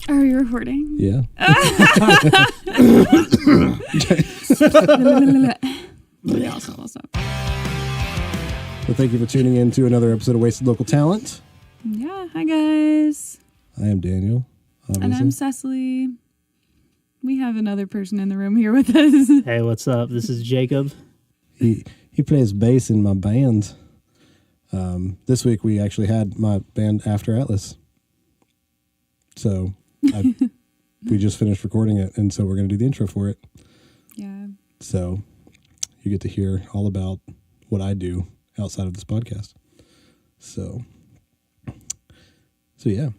Are you recording? Yeah. Awesome. Well, thank you for tuning in to another episode of Wasted Local Talent. Yeah, hi guys. I am Daniel, obviously. And I'm Cecily. We have another person in the room here with us. Hey, what's up? This is Jacob. He plays bass in my band. This week we actually had my band After Atlas. So we just finished recording it, and so we're going to do the intro for it. Yeah. So you get to hear all about what I do outside of this podcast. So yeah.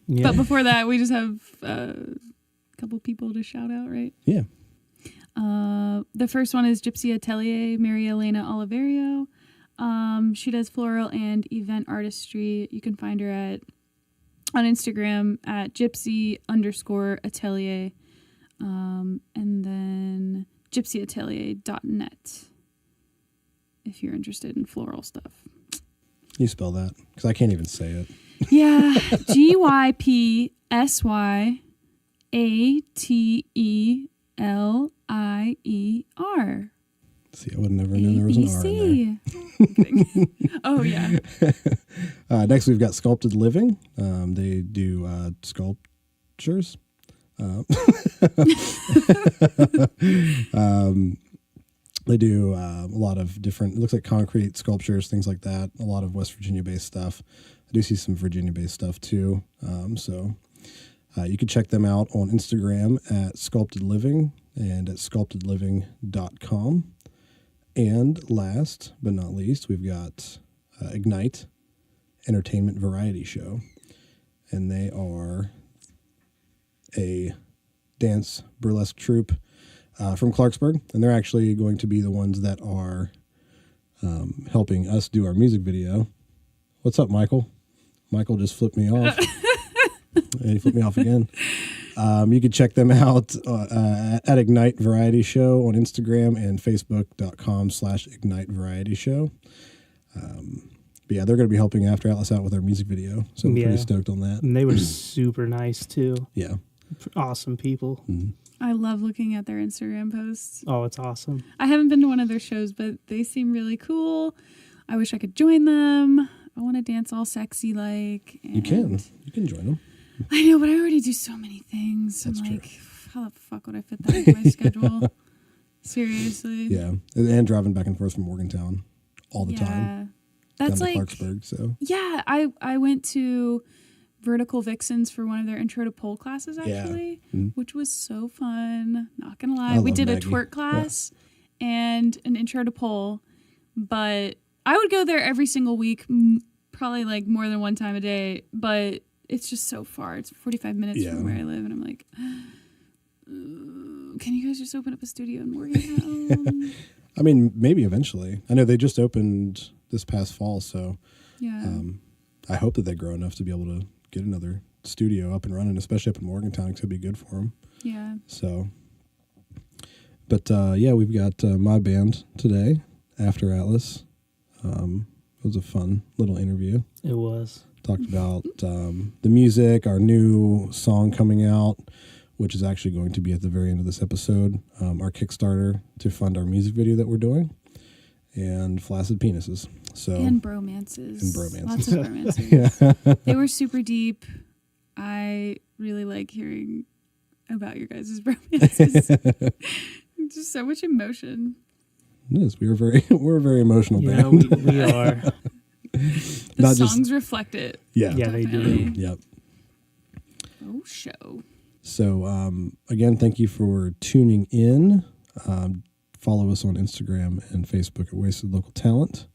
Yeah. But before that, we just have a couple people to shout out, right? Yeah. The first one is Gypsy Atelier, Maria Elena Oliverio. She does floral and event artistry. You can find her on Instagram at gypsy_atelier. And then gypsyatelier.net if you're interested in floral stuff. You spell that because I can't even say it. Yeah. GYPSYATELIER. See, I would have never known there was an R in there. Oh, yeah. Next, we've got Sculpted Living. They do sculptures. They do a lot of different, it looks like concrete sculptures, things like that. A lot of West Virginia-based stuff. I do see some Virginia-based stuff, too. So you can check them out on Instagram at Sculpted Living and at sculptedliving.com. And last but not least, we've got Ignite Entertainment Variety Show. And they are a dance burlesque troupe from Clarksburg. And they're actually going to be the ones that are helping us do our music video. What's up, Michael? Michael just flipped me off. And he flipped me off again. You can check them out at Ignite Variety Show on Instagram and Facebook.com/Ignite Variety Show. But yeah, they're going to be helping After Atlas out with our music video. So I'm pretty stoked on that. And they were super nice, too. Yeah. Awesome people. Mm-hmm. I love looking at their Instagram posts. Oh, it's awesome. I haven't been to one of their shows, but they seem really cool. I wish I could join them. I want to dance all sexy like. You can join them. I know, but I already do so many things. That's I'm like, true. how the fuck would I fit that into my schedule? Seriously. Yeah. And driving back and forth from Morgantown all the time. That's down to like Clarksburg, so. Yeah, I went to Vertical Vixens for one of their intro to pole classes actually, which was so fun. Not gonna lie. We did Maggie. A twerk class and an intro to pole, but I would go there every single week, probably like more than one time a day, but it's just so far. It's 45 minutes from where I live, and I'm like, can you guys just open up a studio in Morgantown? I mean, maybe eventually. I know they just opened this past fall, so I hope that they grow enough to be able to get another studio up and running, especially up in Morgantown, because it'd be good for them. Yeah. So, but we've got my band today, After Atlas. It was a fun little interview. It was. Talked about the music, our new song coming out, which is actually going to be at the very end of this episode, our Kickstarter to fund our music video that we're doing, and Flaccid Penises. And bromances. Lots of bromances. Yeah. They were super deep. I really like hearing about your guys' bromances. Just so much emotion. It is. We're a very emotional band. Yeah, we are. The songs reflect it. Yeah. Yeah, they do. Yep. Oh, show. So, again, thank you for tuning in. Follow us on Instagram and Facebook at Wasted Local Talent,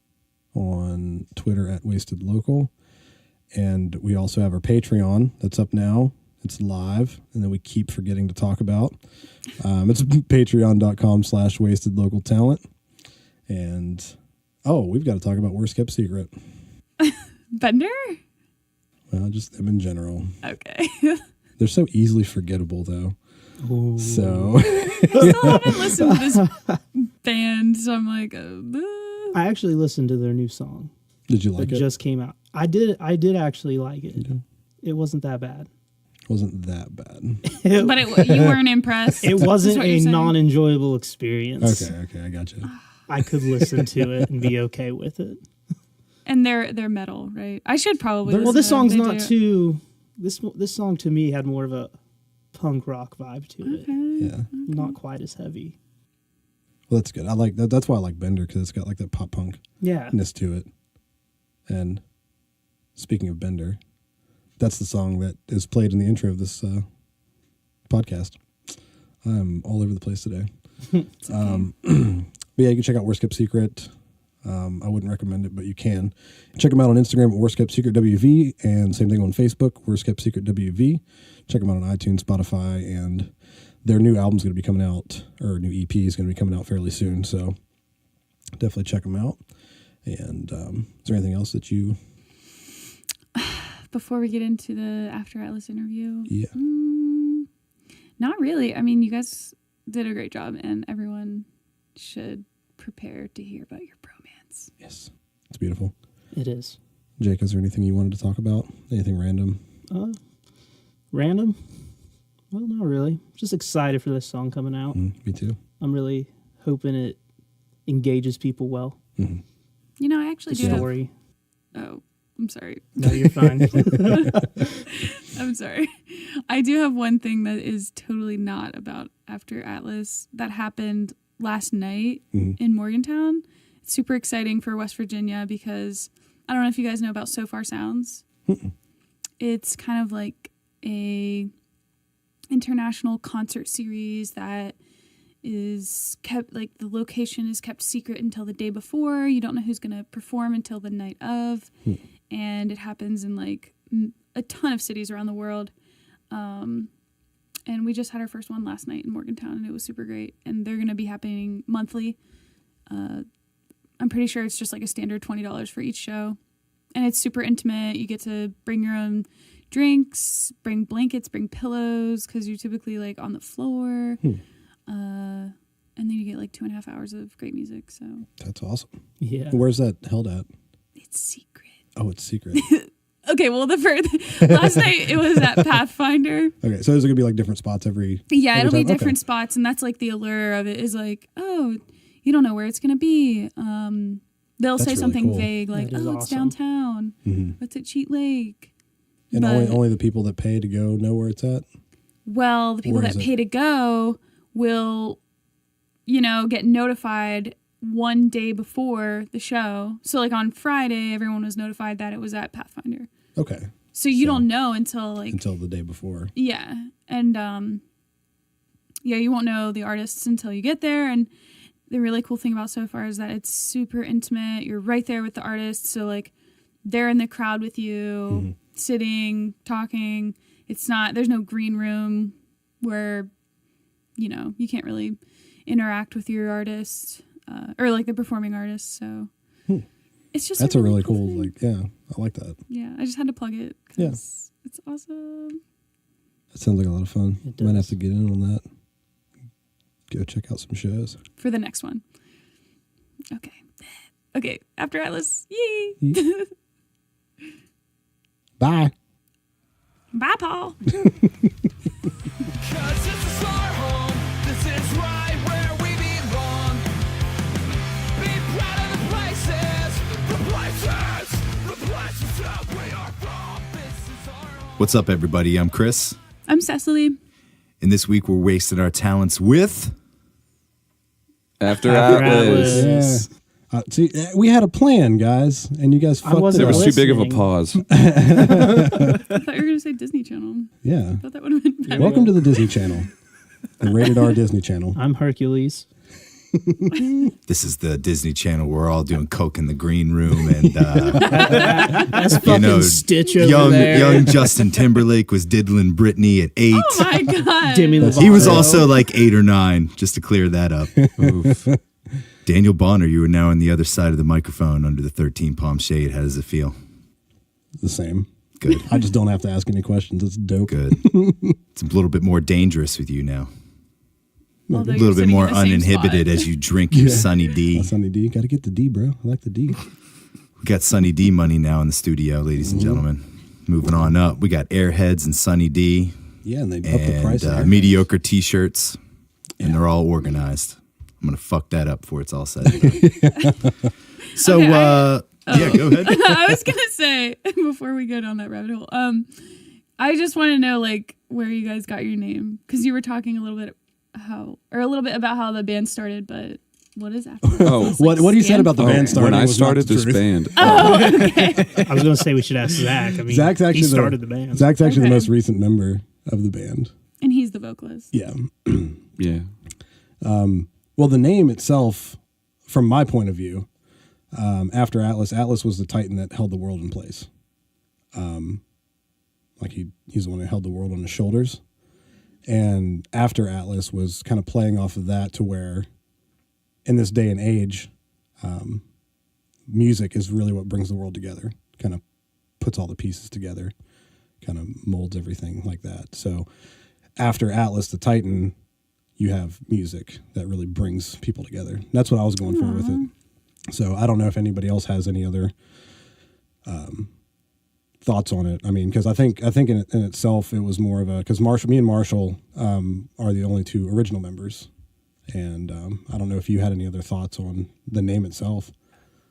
on Twitter at Wasted Local, and we also have our Patreon that's up now. It's live, and then we keep forgetting to talk about. It's patreon.com/Wasted Local Talent, and we've got to talk about Worst Kept Secret. Bender? Well, just them in general. Okay. They're so easily forgettable, though. Ooh. So I still haven't listened to this band, so I'm like, I actually listened to their new song. Did you like it? It just came out. I did actually like it. Yeah. It wasn't that bad. wasn't that bad. But you weren't impressed. It wasn't a non-enjoyable experience. Okay, I got you. I could listen to it and be okay with it. And they're metal, right? I should probably. Well, this song's not too. This song to me had more of a punk rock vibe to it. Yeah, not quite as heavy. Well, that's good. I like that. That's why I like Bender, because it's got like that pop punkness to it. And speaking of Bender, that's the song that is played in the intro of this podcast. I'm all over the place today. But yeah, you can check out Worst Kept Secret. I wouldn't recommend it, but you can. Check them out on Instagram, Worst Kept Secret WV, and same thing on Facebook, Worst Kept Secret WV. Check them out on iTunes, Spotify, and their new album's going to be coming out, or new EP is going to be coming out fairly soon, so definitely check them out. And is there anything else that you... Before we get into the After Atlas interview? Yeah. Not really. I mean, you guys did a great job, and everyone should prepare to hear about your bromance. Yes. It's beautiful. It is. Jake, is there anything you wanted to talk about? Anything random? Random? Well, not really. Just excited for this song coming out. Me too. I'm really hoping it engages people well. Mm-hmm. You know, I actually do story. Oh, I'm sorry. No, you're fine. I'm sorry. I do have one thing that is totally not about After Atlas that happened last night in Morgantown. It's super exciting for West Virginia because I don't know if you guys know about So Far Sounds. It's kind of like a international concert series that is kept, like the location is kept secret until the day before. You don't know who's going to perform until the night of. And it happens in like a ton of cities around the world. And we just had our first one last night in Morgantown, and it was super great. And they're going to be happening monthly. I'm pretty sure it's just like a standard $20 for each show. And it's super intimate. You get to bring your own drinks, bring blankets, bring pillows, because you're typically like on the floor. And then you get like 2.5 hours of great music. So that's awesome. Yeah. Where's that held at? It's secret. Oh, it's secret. Okay, well, last night it was at Pathfinder. Okay, so is it going to be like different spots every it'll time? be different spots, and that's like the allure of it is like, oh, you don't know where it's going to be. They'll say something really cool. Vague like, oh, it's downtown. It's at Cheat Lake. And only the people that pay to go know where it's at? Well, the people that pay to go will, get notified one day before the show. So like on Friday, everyone was notified that it was at Pathfinder. Okay. So you don't know until the day before. Yeah. And you won't know the artists until you get there. And the really cool thing about So Far is that it's super intimate. You're right there with the artists. So like they're in the crowd with you, sitting, talking. There's no green room where, you can't really interact with your artist. Or like the performing artists, so it's just that's a really cool thing. I like that. Yeah, I just had to plug it because it's awesome. That sounds like a lot of fun. Might have to get in on that. Go check out some shows for the next one. Okay. After Atlas, yay! Bye. Bye, Paul. What's up, everybody? I'm Chris. I'm Cecily. And this week we're wasting our talents with... After Atlas. Yeah. See, we had a plan, guys, and you guys fucked it up. There was too big of a pause. I thought you were going to say Disney Channel. Yeah. I thought that would have been better. Welcome to the Disney Channel, the rated R Disney Channel. I'm Hercules. This is the Disney Channel. We're all doing coke in the green room, and that's fucking Stitch over there. Young Justin Timberlake was diddling Britney at 8. Oh my god! He was also like 8 or 9, just to clear that up. Oof. Daniel Bonner, you are now on the other side of the microphone under the 13 palm shade. How does it feel? The same. Good. I just don't have to ask any questions. It's dope. Good. It's a little bit more dangerous with you now. Although a little bit more uninhibited as you drink your Sunny D. Sunny D. Got to get the D, bro. I like the D. We got Sunny D money now in the studio, ladies and gentlemen. Moving on up, we got Airheads and Sunny D. Yeah, and they upped the price. Mediocre T-shirts, and they're all organized. I'm gonna fuck that up before it's all said and done. So, yeah, go ahead. I was gonna say before we go down that rabbit hole, I just want to know like where you guys got your name, because you were talking a little bit about how the band started, but what is after? Oh, what he said about the band starting? When I started this band. Okay. I was going to say we should ask Zach. I mean, Zach's actually he started the band. Zach's actually the most recent member of the band. And he's the vocalist. Yeah. Yeah. Well, the name itself, from my point of view, after Atlas was the Titan that held the world in place. Like he's the one who held the world on his shoulders. And after Atlas was kind of playing off of that to where, in this day and age, music is really what brings the world together, kind of puts all the pieces together, kind of molds everything like that. So after Atlas, the Titan, you have music that really brings people together. And that's what I was going for with it. So I don't know if anybody else has any other thoughts on it. I mean, because I think in itself it was more of a, because me and Marshall are the only two original members, and I don't know if you had any other thoughts on the name itself.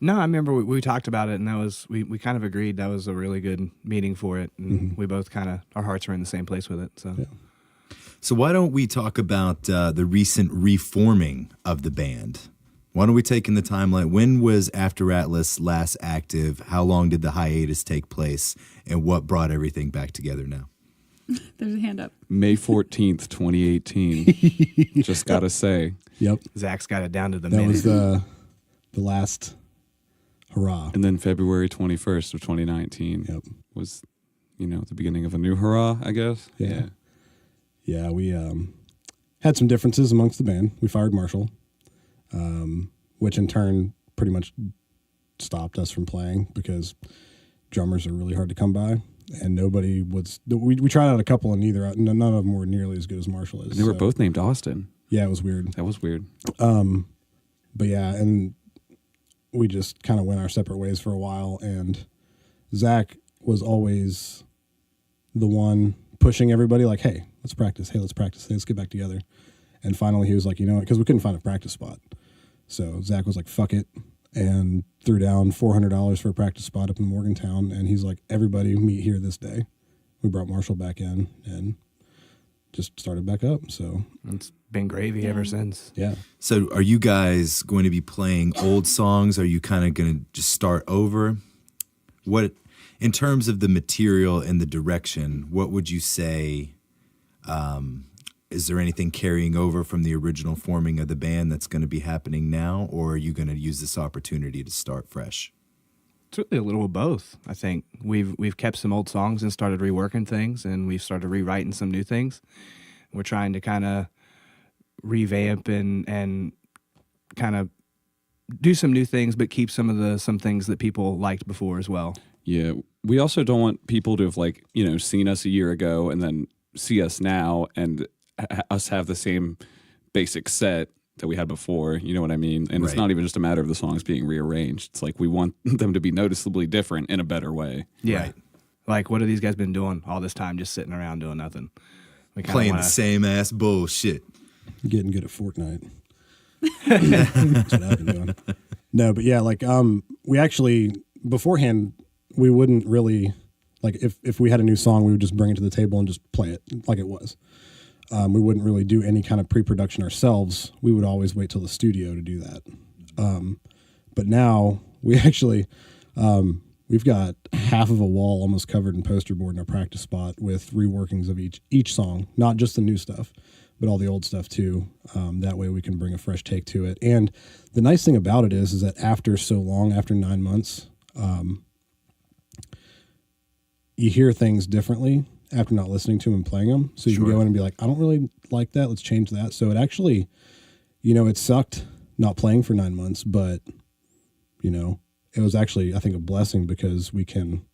No, I remember we talked about it, and that was we kind of agreed that was a really good meeting for it, and we both kind of, our hearts were in the same place with it. So, Yeah. So why don't we talk about the recent reforming of the band? Why don't we take in the timeline? When was After Atlas last active? How long did the hiatus take place? And what brought everything back together now? There's a hand up. May 14th, 2018. Just got to say. Yep. Zach's got it down to the That minute. was the last hurrah. And then February 21st of 2019 Yep. was, the beginning of a new hurrah, I guess. Yeah. Yeah, we had some differences amongst the band. We fired Marshall, which in turn pretty much stopped us from playing because drummers are really hard to come by, and nobody was. We tried out a couple, and none of them were nearly as good as Marshall is. And they were both named Austin. Yeah, it was weird. That was weird. But yeah, and we just kind of went our separate ways for a while, and Zach was always the one pushing everybody like, hey, let's practice. Hey, let's practice. Hey, let's get back together. And finally he was like, you know what, because we couldn't find a practice spot. So Zach was like, fuck it, and threw down $400 for a practice spot up in Morgantown. And he's like, everybody meet here this day. We brought Marshall back in and just started back up. So It's been gravy ever since. yeah. So are you guys going to be playing old songs? Are you kind of going to just start over? What, in terms of the material and the direction, what would you say? Is there anything carrying over from the original forming of the band that's going to be happening now, or are you going to use this opportunity to start fresh? It's really a little of both. I think we've kept some old songs and started reworking things, and we've started rewriting some new things. We're trying to kind of revamp and kind of do some new things, but keep some things that people liked before as well. Yeah. We also don't want people to have seen us a year ago and then see us now and us have the same basic set that we had before. You know what I mean? And It's not even just a matter of the songs being rearranged. It's like we want them to be noticeably different in a better way. Yeah. Right. Like, what have these guys been doing all this time, just sitting around doing nothing? We kinda Playing wanna- the same ass bullshit. Getting good at Fortnite. That's what I've been doing. No, but yeah, we actually, beforehand, we wouldn't really, if we had a new song, we would just bring it to the table and just play it like it was. We wouldn't really do any kind of pre-production ourselves. We would always wait till the studio to do that. But now we actually, we've got half of a wall almost covered in poster board in our practice spot with reworkings of each song, not just the new stuff, but all the old stuff too. That way we can bring a fresh take to it. And the nice thing about it is that after so long, after 9 months, you hear things differently after not listening to them and playing them. So you can go in and be like, I don't really like that. Let's change that. So it actually, it sucked not playing for 9 months, but, it was actually, I think, a blessing because we can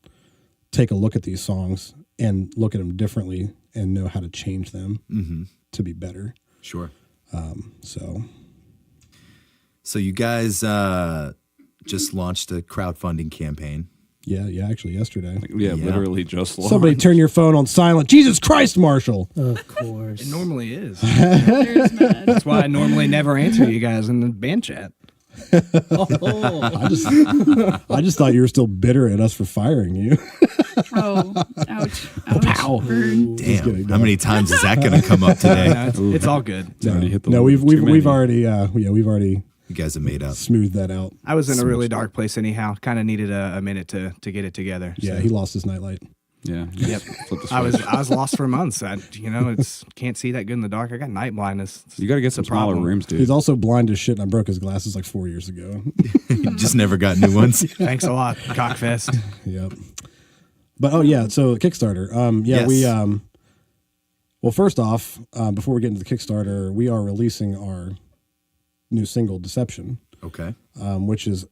take a look at these songs and look at them differently and know how to change them to be better. Sure. So you guys just launched a crowdfunding campaign. Yeah, actually yesterday. Literally just launched. Somebody turn your phone on silent. Jesus Christ, Marshall. Of course. It normally is. There's Matt. That's why I normally never answer you guys in the band chat. I just thought you were still bitter at us for firing you. Oh, ouch. Ouch. Burn. Damn, how many times is that going to come up today? It's all good. It's already hit the No, limit. we've already You guys have made up. smoothed that out. I was in a really dark place anyhow. Kind of needed a minute to get it together. Yeah, so. he lost his nightlight. Yeah. Yep. Flip the I switch. was lost for months. It's can't see that good in the dark. I got night blindness. You got to get some It's a smaller problem. rooms, dude. He's also blind as shit, and I broke his glasses like 4 years ago. Just never got new ones. Thanks a lot, Cockfest. Yep. But so Kickstarter. Yes. We well, first off, before we get into the Kickstarter, we are releasing our new single, Deception, Okay. which is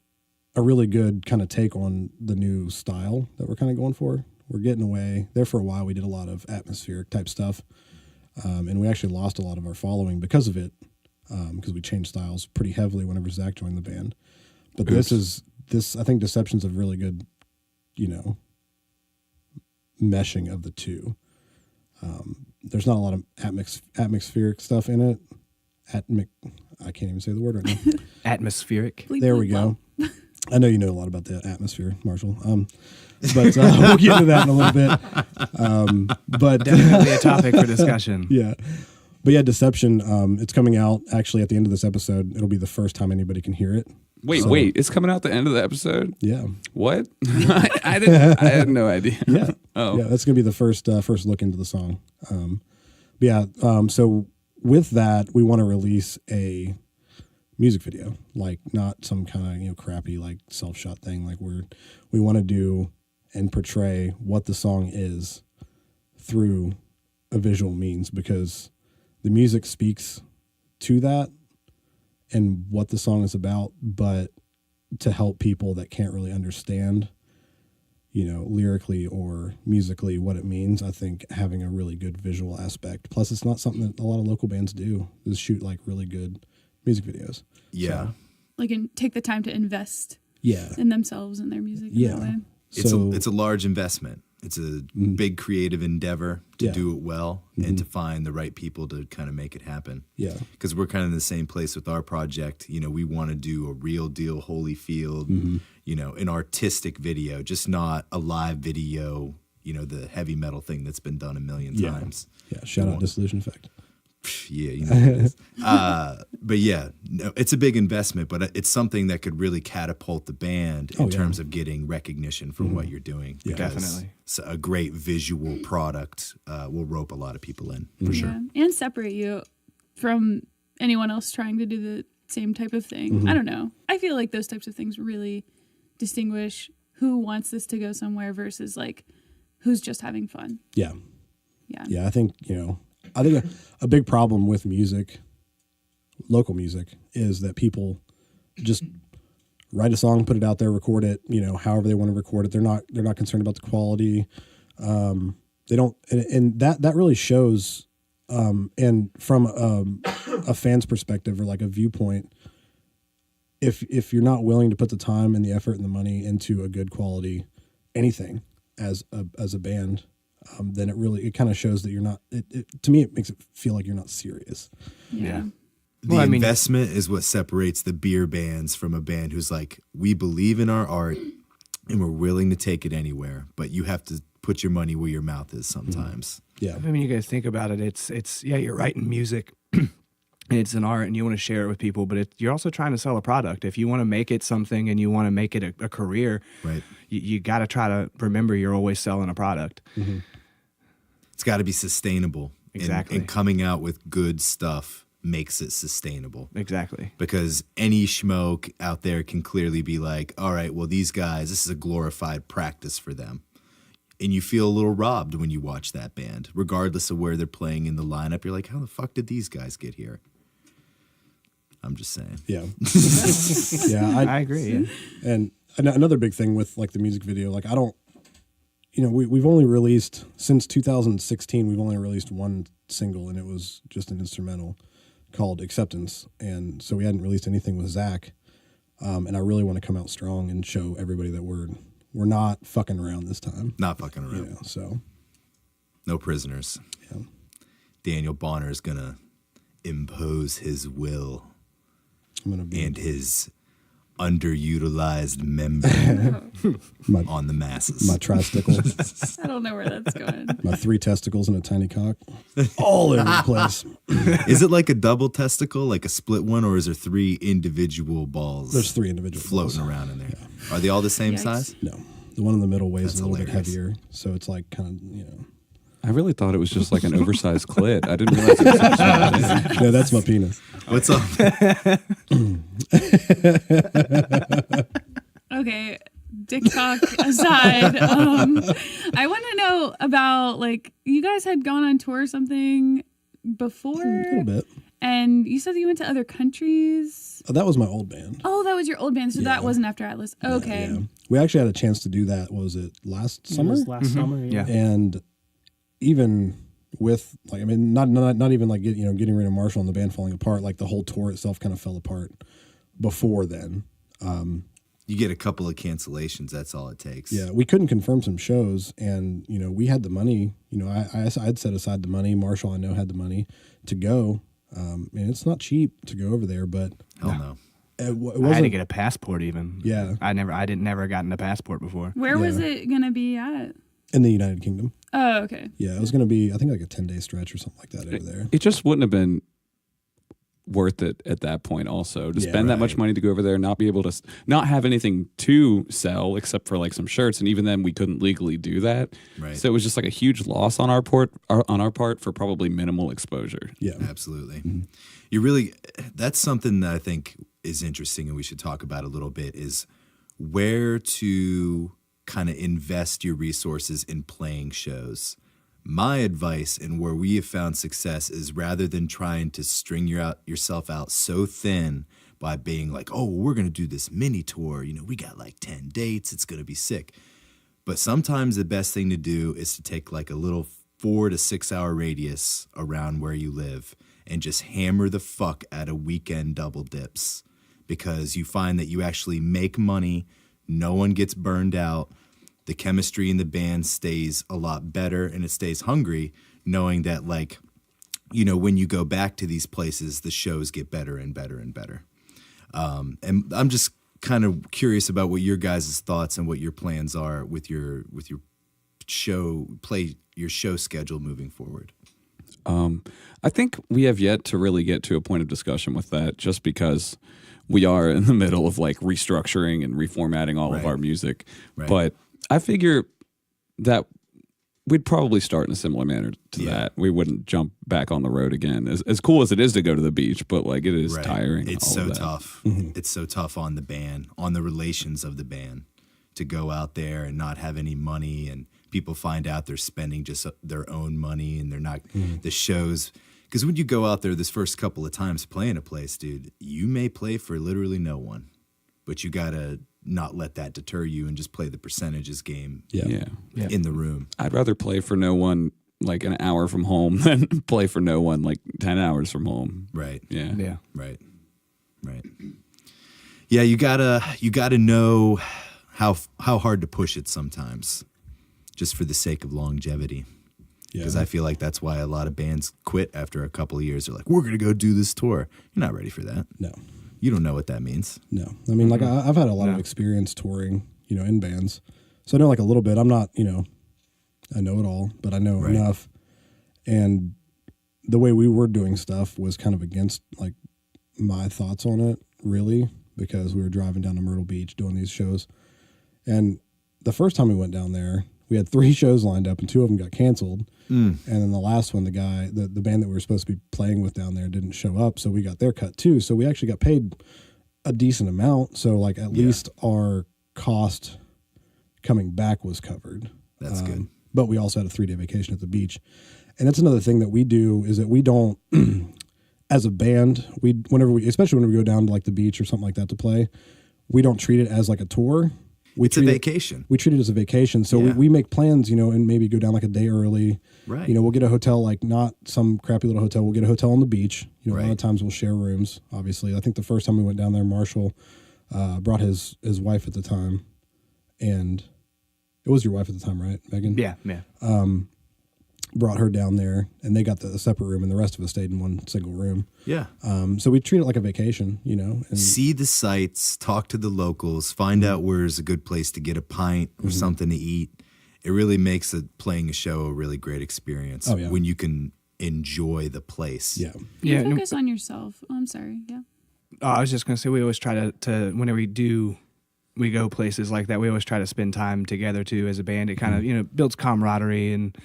a really good kind of take on the new style that we're kind of going for. We're getting away there for a while. We did a lot of atmospheric type stuff, and we actually lost a lot of our following because of it, because we changed styles pretty heavily whenever Zach joined the band. But I think Deception's a really good, meshing of the two. There's not a lot of atmospheric stuff in it. I can't even say the word right now. Atmospheric. Bleep, There we bleep, go. blop. I know you know a lot about the atmosphere, Marshall. But we'll get into that in a little bit. But Definitely a topic for discussion. yeah. But yeah, Deception, it's coming out actually at the end of this episode. It'll be the first time anybody can hear it. Wait, it's coming out the end of the episode? Yeah. What? I had no idea. Yeah. Oh. Yeah, that's going to be the first look into the song. So with that, we want to release a music video, like not some kind of, crappy like self-shot thing. Like we want to do and portray what the song is through a visual means, because the music speaks to that and what the song is about, but to help people that can't really understand, lyrically or musically what it means, I think having a really good visual aspect. Plus, it's not something that a lot of local bands do, is shoot like really good music videos. Yeah. Like, and take the time to invest Yeah. in themselves and their music. In Yeah. that way. It's a large investment. It's a big creative endeavor to do it well and to find the right people to kind of make it happen. Yeah. Because we're kind of in the same place with our project. We want to do a real deal Holyfield, an artistic video, just not a live video, the heavy metal thing that's been done a million times. Yeah. Shout out Dissolution Effect. Yeah, what it is. But yeah, no, it's a big investment, but it's something that could really catapult the band in terms of getting recognition for what you're doing. Yeah. Definitely. So a great visual product will rope a lot of people in, for sure. And separate you from anyone else trying to do the same type of thing. I don't know. I feel like those types of things really distinguish who wants this to go somewhere versus like who's just having fun. Yeah. Yeah. Yeah. I think a big problem with music, local music, is that people just write a song, put it out there, record it, however they want to record it. They're not concerned about the quality. They don't, and that really shows. And from a fan's perspective or like a viewpoint, if you're not willing to put the time and the effort and the money into a good quality anything as a band, then it kind of shows that you're not. To me, it makes it feel like you're not serious. Yeah. The investment is what separates the beer bands from a band who's like, we believe in our art and we're willing to take it anywhere, but you have to put your money where your mouth is sometimes. Yeah. I mean, you guys think about it. It's you're writing music. And it's an art and you want to share it with people, but you're also trying to sell a product. If you want to make it something and you want to make it a career, Right. you got to try to remember you're always selling a product. Mm-hmm. It's got to be sustainable. Exactly. And coming out with good stuff makes it sustainable. Exactly. Because any schmoke out there can clearly be like, all right, well, these guys, this is a glorified practice for them. And you feel a little robbed when you watch that band, regardless of where they're playing in the lineup. You're like, how the fuck did these guys get here? I'm just saying. Yeah. Yeah. I agree. Yeah. And another big thing with like the music video, like I don't, we've only released since 2016, we've only released one single, and it was just an instrumental called Acceptance. And so we hadn't released anything with Zach. And I really want to come out strong and show everybody that we're we're not fucking around this time. Not fucking around. You know, so no prisoners. Yeah. Daniel Bonner is gonna impose his will and his underutilized member on the masses. My tristicle. I don't know where that's going. My 3 testicles and a tiny cock. All over the place. Is it like a double testicle, like a split one, or is there 3 individual balls? There's 3 individual floating balls around in there. Yeah. Are they all the same size? No. The one in the middle weighs a little hilarious. bit heavier. So it's like kind of, you know. I really thought it was just like an oversized clit. I didn't realize it was such a thing. No, that's my penis. What's up? Okay, dick talk aside, I want to know about, like, you guys had gone on tour or something before? A little bit. And you said that you went to other countries. Oh, that was my old band. Oh, that was your old band. So Yeah. that wasn't After Atlas. Okay. Yeah. We actually had a chance to do that. What was it, last It summer? was last summer. Yeah. And even with, like, I mean, not even like getting rid of Marshall and the band falling apart. Like the whole tour itself kind of fell apart before then. You get a couple of cancellations. That's all it takes. Yeah, we couldn't confirm some shows, and we had the money. I'd set aside the money. Marshall, I know, had the money to go. And it's not cheap to go over there, but Hell no. I had to get a passport even. Yeah. I never gotten a passport before. Where was it going to be at? in the United Kingdom. Oh, okay. Yeah, it was going to be, I think, like a 10-day stretch or something like that over there. It just wouldn't have been worth it at that point also to spend that much money to go over there and not be able to not have anything to sell except for like some shirts, and even then we couldn't legally do that. Right. So it was just like a huge loss on our part for probably minimal exposure. Yeah, absolutely. Mm-hmm. That's something that I think is interesting and we should talk about a little bit, is where to kind of invest your resources in playing shows. My advice and where we have found success is, rather than trying to string yourself out so thin by being like, oh, we're going to do this mini tour. We got like 10 dates. It's going to be sick. But sometimes the best thing to do is to take like a little 4 to 6 hour radius around where you live and just hammer the fuck out of weekend double dips, because you find that you actually make money. No one gets burned out. The chemistry in the band stays a lot better, and it stays hungry, knowing that, like, when you go back to these places, the shows get better and better and better. And I'm just kind of curious about what your guys' thoughts and what your plans are with your show schedule moving forward. I think we have yet to really get to a point of discussion with that, just because we are in the middle of like restructuring and reformatting all of our music. Right. But I figure that we'd probably start in a similar manner to that. We wouldn't jump back on the road again. As cool as it is to go to the beach, but like it is tiring. It's so tough. Mm-hmm. It's so tough on the band, on the relations of the band, to go out there and not have any money, and people find out they're spending just their own money, and they're not the shows. Because when you go out there this first couple of times playing a place, dude, you may play for literally no one, but you gotta not let that deter you and just play the percentages game in the room. I'd rather play for no one like an hour from home than play for no one like 10 hours from home. Right. Yeah. Yeah. Right. Yeah, you gotta know how hard to push it sometimes, just for the sake of longevity. Because I feel like that's why a lot of bands quit after a couple of years. They're like, we're going to go do this tour. You're not ready for that. No. You don't know what that means. No. I mean, like, I've had a lot of experience touring, in bands. So I know like a little bit. I'm not, I know it all, but I know enough. And the way we were doing stuff was kind of against like my thoughts on it, really, because we were driving down to Myrtle Beach doing these shows. And the first time we went down there, we had 3 shows lined up and 2 of them got canceled. And then the last one, the band that we were supposed to be playing with down there didn't show up. So we got their cut too. So we actually got paid a decent amount. So like at least our cost coming back was covered. That's good. But we also had a 3-day vacation at the beach. And that's another thing that we do, is that we don't, as a band, especially when we go down to like the beach or something like that to play, we don't treat it as like a tour. It's a vacation. We treat it as a vacation. So we make plans, and maybe go down like a day early. Right. We'll get a hotel, like not some crappy little hotel. We'll get a hotel on the beach. A lot of times we'll share rooms, obviously. I think the first time we went down there, Marshall brought his wife at the time. And it was your wife at the time, right, Megan? Yeah. Brought her down there, and they got a separate room, and the rest of us stayed in one single room. Yeah. So we treat it like a vacation, and See the sights, talk to the locals, find out where's a good place to get a pint or something to eat. It really makes playing a show a really great experience when you can enjoy the place. Yeah. You focus on yourself. Oh, I'm sorry. Yeah. I was just going to say, we always try to whenever we go places like that, we always try to spend time together too as a band. It kind of, builds camaraderie and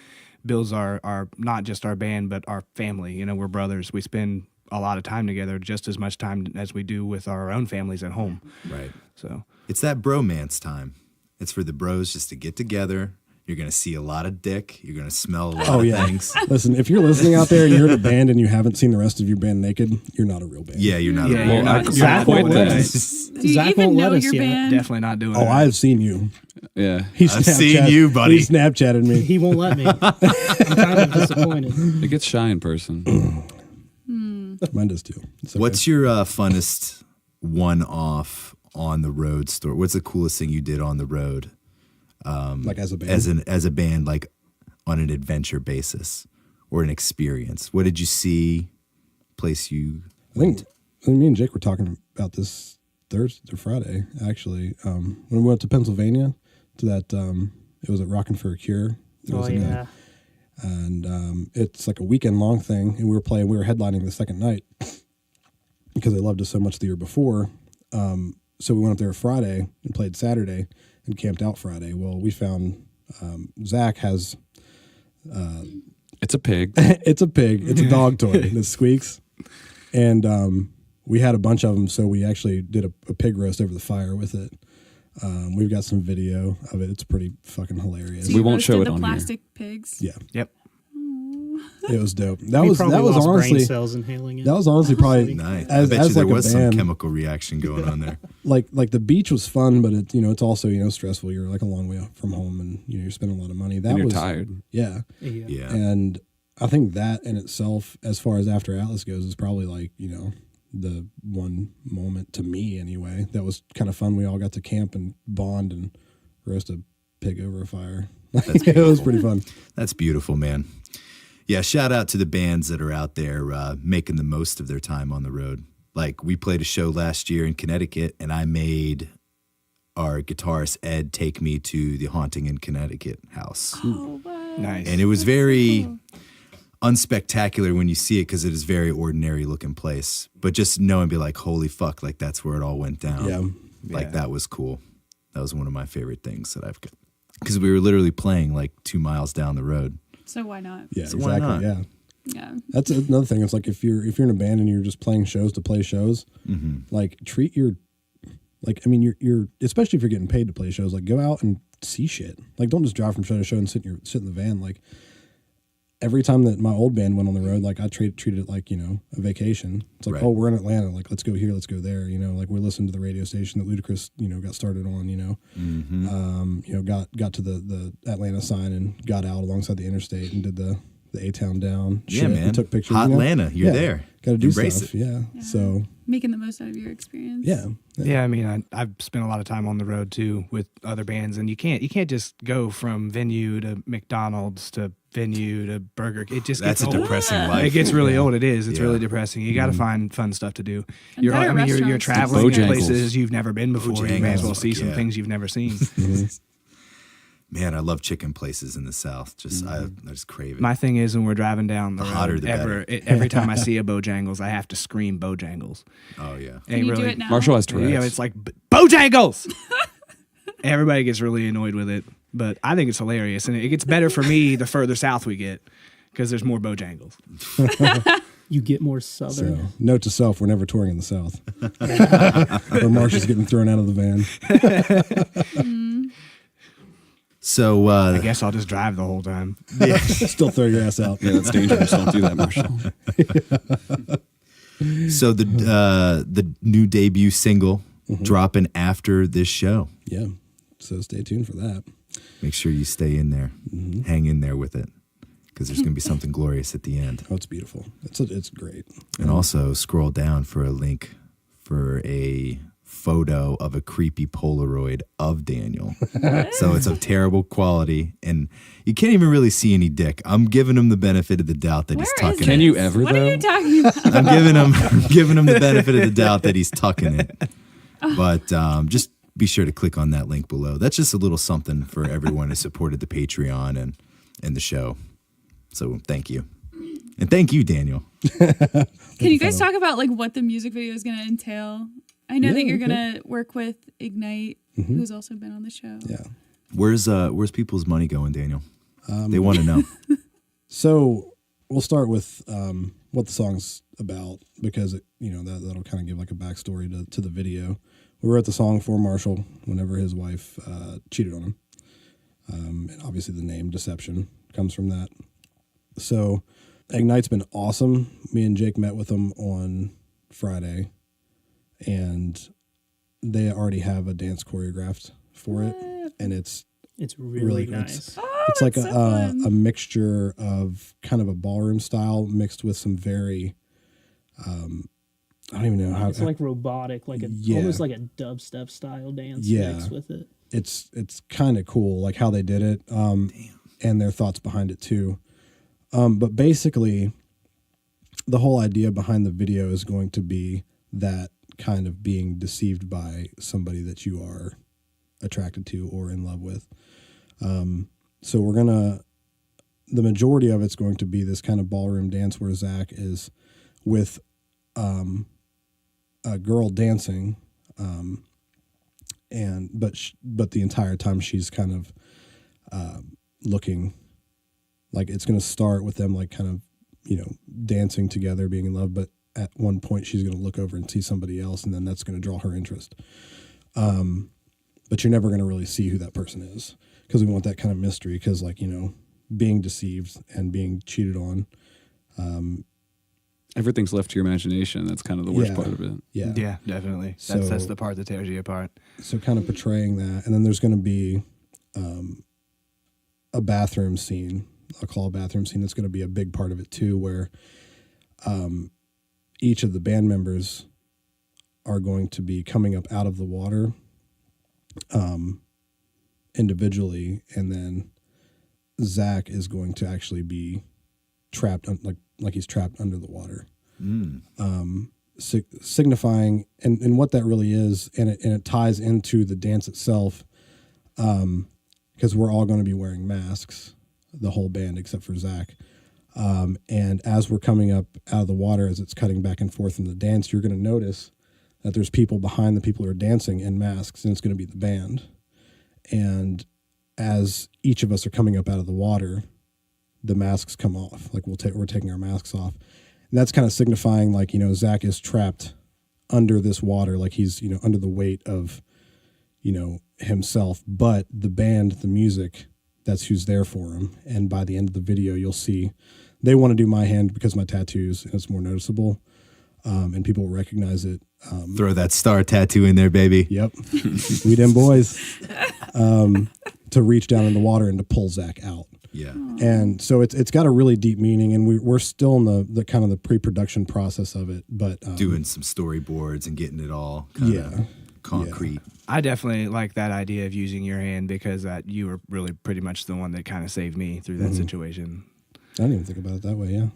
builds our not just our band, but our family. We're brothers. We spend a lot of time together, just as much time as we do with our own families at home. Right. So it's that bromance time. It's for the bros just to get together. You're going to see a lot of dick. You're going to smell a lot of things. Listen, if you're listening out there and you're in a band and you haven't seen the rest of your band naked, you're not a real band. Yeah, you're not a real you're band. not Zach quite won't that. let us. Do you Zach even won't know let us your yet. band? Definitely not doing it. Oh, I've seen you. Yeah. I've seen you, buddy. He Snapchatted me. He won't let me. I'm kind of disappointed. It gets shy in person. Mine does too. It's okay. What's your funnest one-off on the road story? What's the coolest thing you did on the road? Like as a band? As a band, like on an adventure basis or an experience. What did you see? Place you I think me and Jake were talking about this Thursday or Friday, actually. When we went to Pennsylvania to that, it was at Rockin' for a Cure. It was and it's like a weekend long thing, and we were headlining the second night because they loved us so much the year before. So we went up there Friday and played Saturday and camped out Friday. Well, we found Zach has It's a pig. it's a pig. It's a dog toy that squeaks. And we had a bunch of them, so we actually did a pig roast over the fire with it. We've got some video of it. It's pretty fucking hilarious. So We won't show roasted it the on here. plastic pigs. Yeah, Yep. it was dope. We probably was lost brain honestly cells inhaling it. that was honestly probably nice. as I bet you there like a was some band, chemical reaction going on there. like the beach was fun, but it's also stressful. You're like a long way from home, and you're spending a lot of money. That And you're was tired. Yeah, Yeah. and I think that in itself, as far as After Atlas goes, is probably like the one moment to me anyway that was kind of fun. We all got to camp and bond and roast a pig over a fire. It was pretty fun. That's beautiful, man. Yeah, shout out to the bands that are out there making the most of their time on the road. Like, we played a show last year in Connecticut, and I made our guitarist Ed take me to the Haunting in Connecticut house. Oh, wow. Nice. And it was very unspectacular when you see it because it is a very ordinary looking place. But just know and be like, holy fuck, like that's where it all went down. Yeah. Like that was cool. That was one of my favorite things that I've got. Because we were literally playing like 2 miles down the road. So why not? Yeah, So why exactly. not? Yeah. Yeah. That's another thing. It's like if you're in a band and you're just playing shows to play shows, like treat your, like, I mean, you're especially if you're getting paid to play shows, like go out and see shit. Like don't just drive from show to show and sit in the van. Like every time that my old band went on the road, like I treated it like, a vacation. It's like, oh, we're in Atlanta. Like, let's go here. Let's go there. Like we listened to the radio station that Ludacris, got started on, got to the Atlanta sign and got out alongside the interstate and did the A-Town down. Yeah, shit man. And took pictures. Hot Atlanta. You're there. Got to do Embrace stuff. it. Yeah. So, Making the most out of your experience. yeah. Yeah, I mean, I've spent a lot of time on the road too with other bands, and you can't just go from venue to McDonald's to venue to Burger King. It just That's a gets old. depressing life. It gets really old. It is. It's Yeah. really depressing. You got to find fun stuff to do. And You're better you're restaurants. traveling to Bojangles. places you've never been before. You may as well Bojangles, see some yeah. things you've never seen. Man, I love chicken places in the South. Just I just crave it. My thing is when we're driving down the The road, hotter the better. every time I see a Bojangles, I have to scream Bojangles. Oh yeah. Can you do it now? Marshall has Tourette's. Yeah, it's like Bojangles. Everybody gets really annoyed with it, but I think it's hilarious, and it gets better for me the further south we get because there's more Bojangles. You get more southern. So, note to self: we're never touring in the South. Or Marshall's getting thrown out of the van. So I guess I'll just drive the whole time. Still throw your ass out. Yeah, that's dangerous. Don't do that, Marshall. so the new debut single dropping after this show. Yeah. So stay tuned for that. Make sure you stay in there, hang in there with it, because there's going to be something glorious at the end. Oh, it's beautiful. It's great. And also scroll down for a link for a photo of a creepy Polaroid of Daniel. So it's of terrible quality, and you can't even really see any dick. I'm giving him the benefit of the doubt that he's tucking it. Can you ever, What though? are you talking about? I'm giving him the benefit of the doubt that he's tucking it. But just be sure to click on that link below. That's just a little something for everyone who supported the Patreon and the show. So thank you. And thank you, Daniel. Can you guys talk about like what the music video is going to entail? I know that you're going to work with Ignite, who's also been on the show. Yeah. Where's people's money going, Daniel? They want to know. So we'll start with what the song's about, because that'll kind of give like a backstory to the video. We wrote the song for Marshall whenever his wife cheated on him, and obviously the name Deception comes from that. So Ignite's been awesome. Me and Jake met with them on Friday, and they already have a dance choreographed for it, and it's really nice. It's like a mixture of kind of a ballroom style mixed with some very, I don't even know how. It's like robotic, almost like a dubstep style dance mix with it. It's kind of cool, like how they did it, and their thoughts behind it too. But basically, the whole idea behind the video is going to be that kind of being deceived by somebody that you are attracted to or in love with. So the majority of it's going to be this kind of ballroom dance where Zach is with a girl dancing, but the entire time she's kind of looking like it's going to start with them like kind of dancing together, being in love, but at one point she's going to look over and see somebody else, and then that's going to draw her interest. But you're never going to really see who that person is, because we want that kind of mystery, because being deceived and being cheated on, everything's left to your imagination. That's kind of the worst part of it. Yeah, definitely. That's the part that tears you apart. So kind of portraying that, and then there's going to be a bathroom scene, a claw bathroom scene that's going to be a big part of it too, where each of the band members are going to be coming up out of the water individually, and then Zach is going to actually be trapped, like he's trapped under the water, signifying and what that really is, and it ties into the dance itself, because we're all going to be wearing masks, the whole band except for Zach. And as we're coming up out of the water, as it's cutting back and forth in the dance, you're going to notice that there's people behind the people who are dancing in masks, and it's going to be the band. And as each of us are coming up out of the water, the masks come off. Like we're taking our masks off. And that's kind of signifying like, Zach is trapped under this water, like he's, under the weight of, himself. But the band, the music, that's who's there for him. And by the end of the video, you'll see they want to do my hand because of my tattoos, and it's more noticeable. And people will recognize it. Throw that star tattoo in there, baby. Yep. We them boys. To reach down in the water and to pull Zach out. Yeah. And so it's got a really deep meaning, and we're still in the kind of the pre-production process of it, but doing some storyboards and getting it all kind of concrete. Yeah. I definitely like that idea of using your hand, because you were really pretty much the one that kind of saved me through that situation. I didn't even think about it that way. Yeah.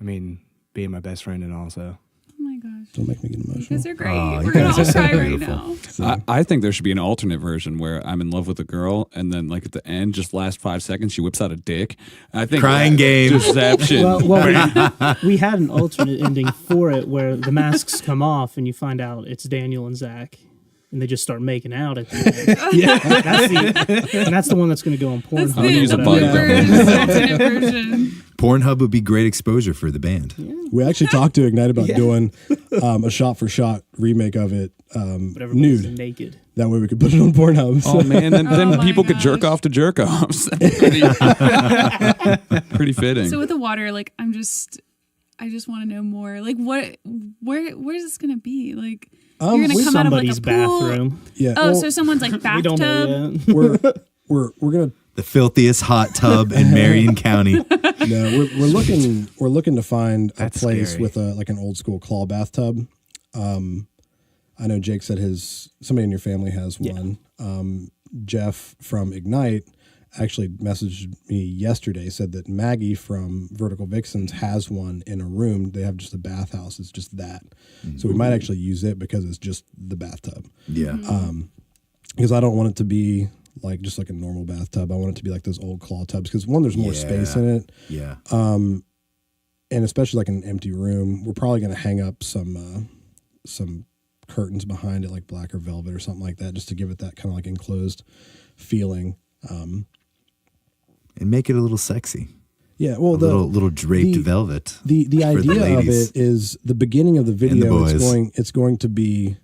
I mean, being my best friend and also. Oh my gosh. Don't make me get emotional. You guys are great. Oh, We're going to all guys are cry right beautiful. now. So, I think there should be an alternate version where I'm in love with a girl, and then like at the end, just last 5 seconds, she whips out a dick. I think Crying game. Deception. Well, we had an alternate ending for it where the masks come off and you find out it's Daniel and Zach, and they just start making out at the end. That's the one that's going to go on That's Pornhub. the use a bug alternate version. Pornhub would be great exposure for the band. we actually talked to Ignite about doing a shot-for-shot remake of it, But everybody's nude. naked. That way we could put it on Pornhub. Oh man, then Oh, people my could jerk gosh. off to jerk offs. Pretty fitting. So with the water, like I just want to know more. Like where's this gonna be? Like you're gonna come out of like a Somebody's pool. bathroom. Yeah. Oh, well, so someone's like We don't bathtub. know yet. we're gonna The filthiest hot tub in Marion County. no, we're looking to find a That's place scary. with like an old school claw bathtub. I know Jake said somebody in your family has one. Jeff from Ignite actually messaged me yesterday, said that Maggie from Vertical Vixens has one in a room. They have just a bathhouse. It's just that. Mm-hmm. So we might actually use it because it's just the bathtub. Yeah. Because I don't want it to be like just like a normal bathtub. I want it to be like those old claw tubs because one, there's more space in it. Yeah. And especially like in an empty room, we're probably going to hang up some curtains behind it, like black or velvet or something like that, just to give it that kind of like enclosed feeling. And make it a little sexy. Yeah, well, little draped velvet. The idea of it is the beginning of the video. It's going to be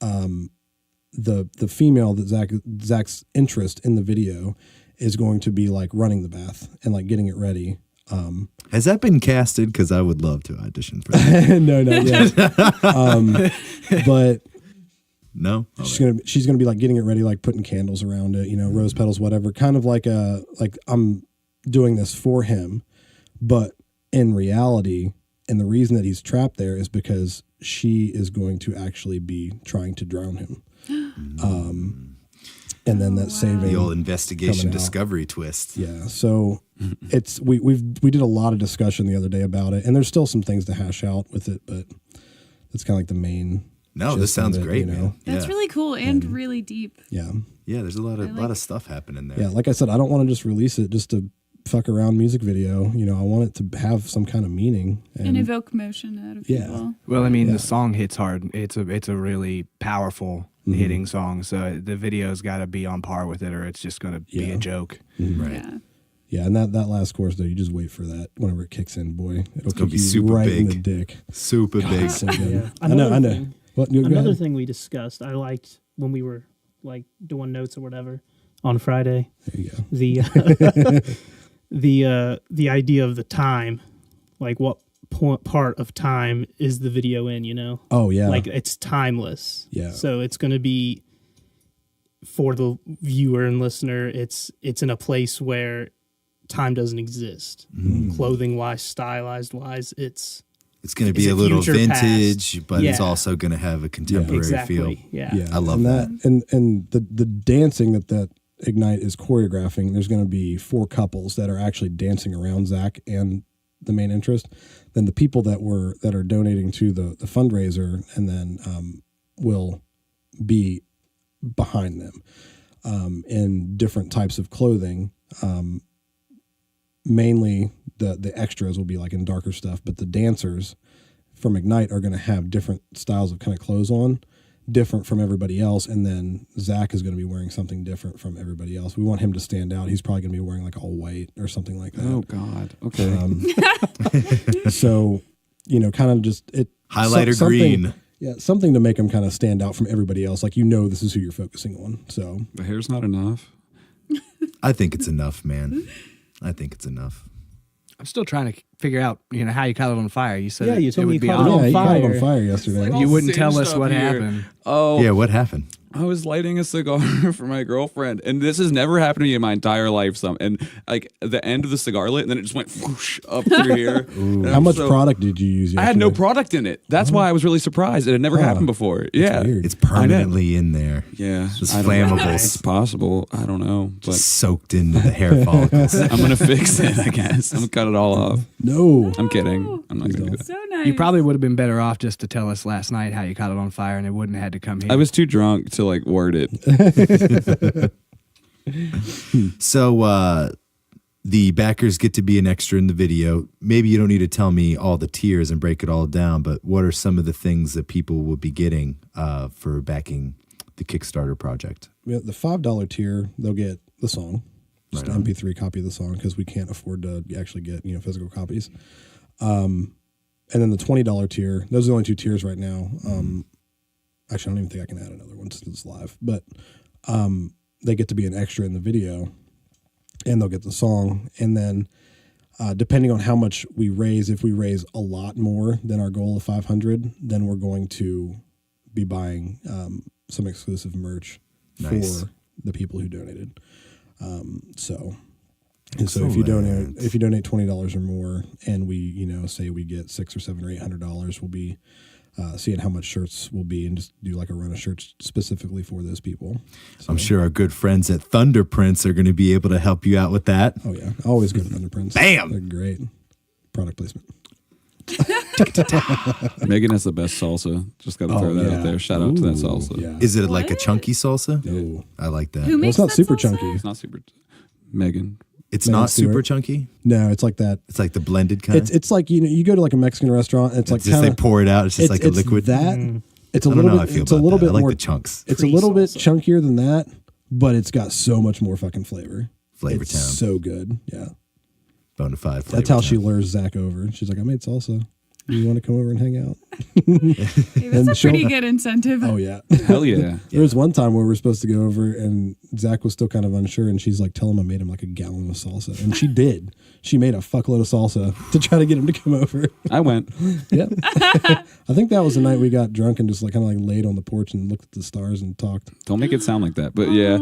the female that Zach's interest in the video is going to be like running the bath and like getting it ready. Has that been casted? Because I would love to audition for that. No, not yet. But no, she's gonna be like getting it ready, like putting candles around it, rose petals, whatever. Kind of like I'm doing this for him, but in reality, and the reason that he's trapped there is because she is going to actually be trying to drown him. And then that's saving the old investigation discovery twist. Yeah, so we did a lot of discussion the other day about it, and there's still some things to hash out with it, but that's kind of like the main. No, this sounds great, man. That's really cool and really deep. Yeah. Yeah, there's a lot of stuff happening there. Yeah, like I said, I don't want to just release it just to fuck around music video. I want it to have some kind of meaning and evoke emotion out of people. Well, I mean, the song hits hard. It's a really powerful hitting song. So the video's got to be on par with it, or it's just going to be a joke. Mm-hmm. Right. Yeah. Yeah, and that last chorus though, you just wait for that. Whenever it kicks in, boy, it'll kick be you super right big. in the dick. Super big. So good. Yeah. I know. Another thing we discussed, I liked when we were like doing notes or whatever on Friday. There you go. The idea of the time, like what part of time is the video in? Oh yeah, like it's timeless. Yeah. So it's going to be for the viewer and listener. It's in a place where time doesn't exist. Clothing wise, stylized wise, it's going to be a little vintage, past. but it's also going to have a contemporary feel. Yeah. I love that. And the dancing that Ignite is choreographing, there's going to be 4 couples that are actually dancing around Zach and the main interest. Then the people that are donating to the fundraiser, and then will be behind them in different types of clothing. Mainly the extras will be like in darker stuff, but the dancers from Ignite are going to have different styles of kind of clothes on, different from everybody else. And then Zach is going to be wearing something different from everybody else. We want him to stand out. He's probably going to be wearing like all white or something like that. Oh God. Okay. So, kind of just highlighter green. Yeah. Something to make him kind of stand out from everybody else. Like, this is who you're focusing on. So the hair's not enough. I think it's enough, man. I think it's enough. I'm still trying to figure out, how you caught it on fire. You said you told me you be caught it on. on you fire. caught it on fire yesterday. You wouldn't tell us what happened. Oh, Yeah, what happened? I was lighting a cigar for my girlfriend, and this has never happened to me in my entire life. And like the end of the cigar lit, and then it just went whoosh up through here. How much product did you use yesterday? I had no product in it. That's why I was really surprised. It had never happened before. Yeah, weird. It's permanently in there. Yeah, It's I don't know. flammable. It's possible. I don't know, but Just soaked into the hair follicles. I'm gonna fix it. I guess I'm gonna cut it all off. No. I'm kidding. I'm not gonna do that. So nice. You probably would have been better off just to tell us last night how you caught it on fire, and it wouldn't have had to come here. I was too drunk to like word it. So the backers get to be an extra in the video. Maybe you don't need to tell me all the tiers and break it all down, but what are some of the things that people will be getting for backing the Kickstarter project? The $5 tier, they'll get the song, just Right an on. MP3 copy of the song, because we can't afford to actually get physical copies. And then the $20 tier, those are the only 2 tiers right now. Actually, I don't even think I can add another one since it's live, but they get to be an extra in the video, and they'll get the song. And then depending on how much we raise, if we raise a lot more than our goal of 500, then we're going to be buying some exclusive merch Nice. for the people who donated. So if you donate $20 or more, and we say we get $600 or $700 or $800, we'll be seeing how much shirts will be and just do like a run of shirts specifically for those people. So, I'm sure our good friends at Thunder Prints are going to be able to help you out with that. Oh yeah, always go to Thunder Prints. Bam! They're great. Product placement. Megan has the best salsa. Just got to throw that out there. Shout out to that salsa. Yeah. Is it like a chunky salsa? No. I like that. Who Well, makes it's not that super salsa? chunky. It's not super. Megan. It's Megan not super Stewart. chunky. No, it's like that. It's like the blended kind. It's like, you go to like a Mexican restaurant. And it's like It's just kind they of pour it out. It's just like a liquid. That it's a I don't little know how I bit. feel It's a about little that. bit I like more the chunks. It's a little bit Pre-salsa. chunkier than that, but it's got so much more fucking flavor. Flavor It's Town. so good. Yeah, Bonafide flavor. that's how she Town. lures Zach over. She's like, I made salsa. You want to come over and hang out? Hey, And that's a she'll- pretty good incentive. Oh yeah. Hell yeah. There was one time where we were supposed to go over and Zach was still kind of unsure and she's like, tell him I made him like a gallon of salsa. And she did. She made a fuckload of salsa to try to get him to come over. I went. Yeah. I think that was the night we got drunk and just like kind of like laid on the porch and looked at the stars and talked. Don't make it sound like that. But yeah.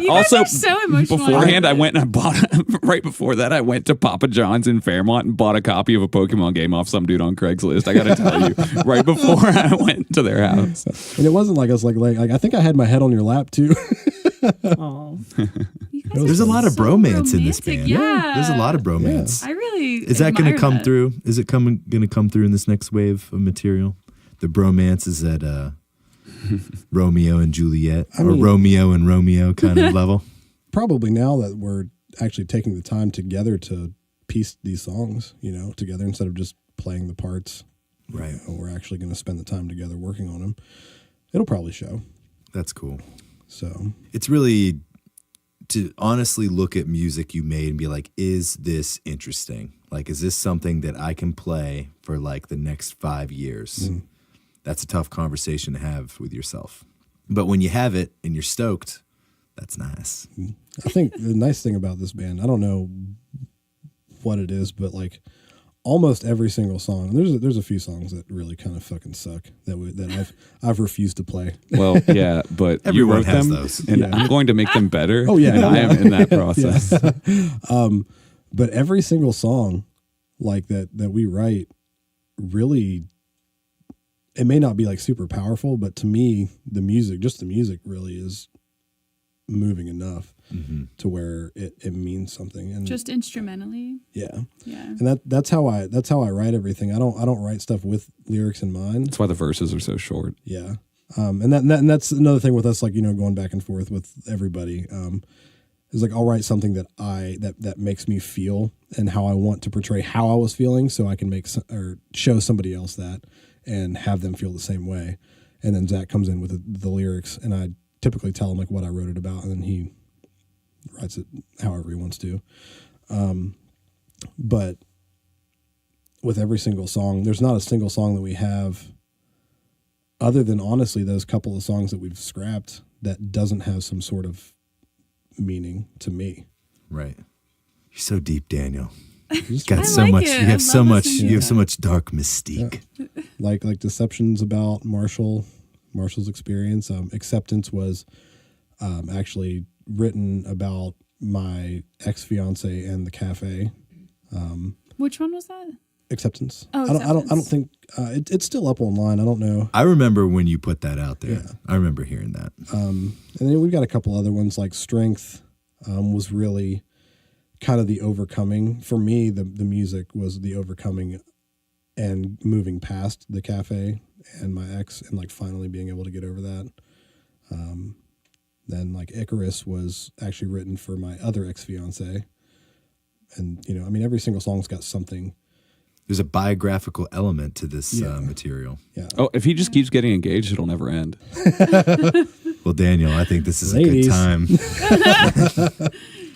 You Also, guys are so emotional. Beforehand, I went and I bought, right before that, I went to Papa John's in Fairmont and bought a copy of a Pokemon game off some dude on Craigslist. I got to tell you, right before I went to their house. And it wasn't like us like I think I had my head on your lap too. Oh, You guys There's are a lot of so bromance in this romantic. band. Yeah. There's a lot of bromance. I really Is that going to admire come that. through? Is it going to come through in this next wave of material? The bromance is at Romeo and Juliet or mean- Romeo and Romeo kind of level. Probably now that we're actually taking the time together to piece these songs, together instead of just playing the parts. Right. We're actually going to spend the time together working on them. It'll probably show. That's cool. So It's really to honestly look at music you made and be like, is this interesting? Like, is this something that I can play for like the next 5 years? That's a tough conversation to have with yourself. But when you have it and you're stoked, that's nice. I think the nice thing about this band, I don't know what it is, but like almost every single song, there's a few songs that really kind of fucking suck that I've refused to play. Well, yeah, but you Everyone wrote has them, those. and Yeah. I'm going to make them better. Oh, yeah. And I am in that process. But every single song like that we write really, it may not be like super powerful, but to me, the music really is moving enough to where it means something. And Just instrumentally. yeah. Yeah. And that's how I write everything. I don't write stuff with lyrics in mind. That's why the verses are so short. Yeah. And that's another thing with us, like, going back and forth with everybody. Is like, I'll write something that makes me feel and how I want to portray how I was feeling, so I can or show somebody else that and have them feel the same way. And then Zach comes in with the lyrics, and I typically tell him like what I wrote it about, and then he writes it however he wants to. But with every single song, there's not a single song that we have, other than honestly those couple of songs that we've scrapped, that doesn't have some sort of meaning to me. Right. You're so deep, Daniel. You Just got I so like much. it. You I have so love much. listening to You have that. so much dark mystique. like Deception's about Marshall's experience. Acceptance was actually written about my ex-fiance and the cafe. Which one was that? Acceptance. Oh, I don't Acceptance. think it's still up online. I don't know. I remember when you put that out there. Yeah. I remember hearing that. And then we've got a couple other ones, like Strength was really kind of the overcoming. For me, the music was the overcoming and moving past the cafe and my ex and like finally being able to get over that. Then like Icarus was actually written for my other ex-fiance. And, every single song's got something. There's a biographical element to this Yeah. material. Yeah. Oh, if he just keeps getting engaged, it'll never end. Well, Daniel, I think this is Ladies. a good time.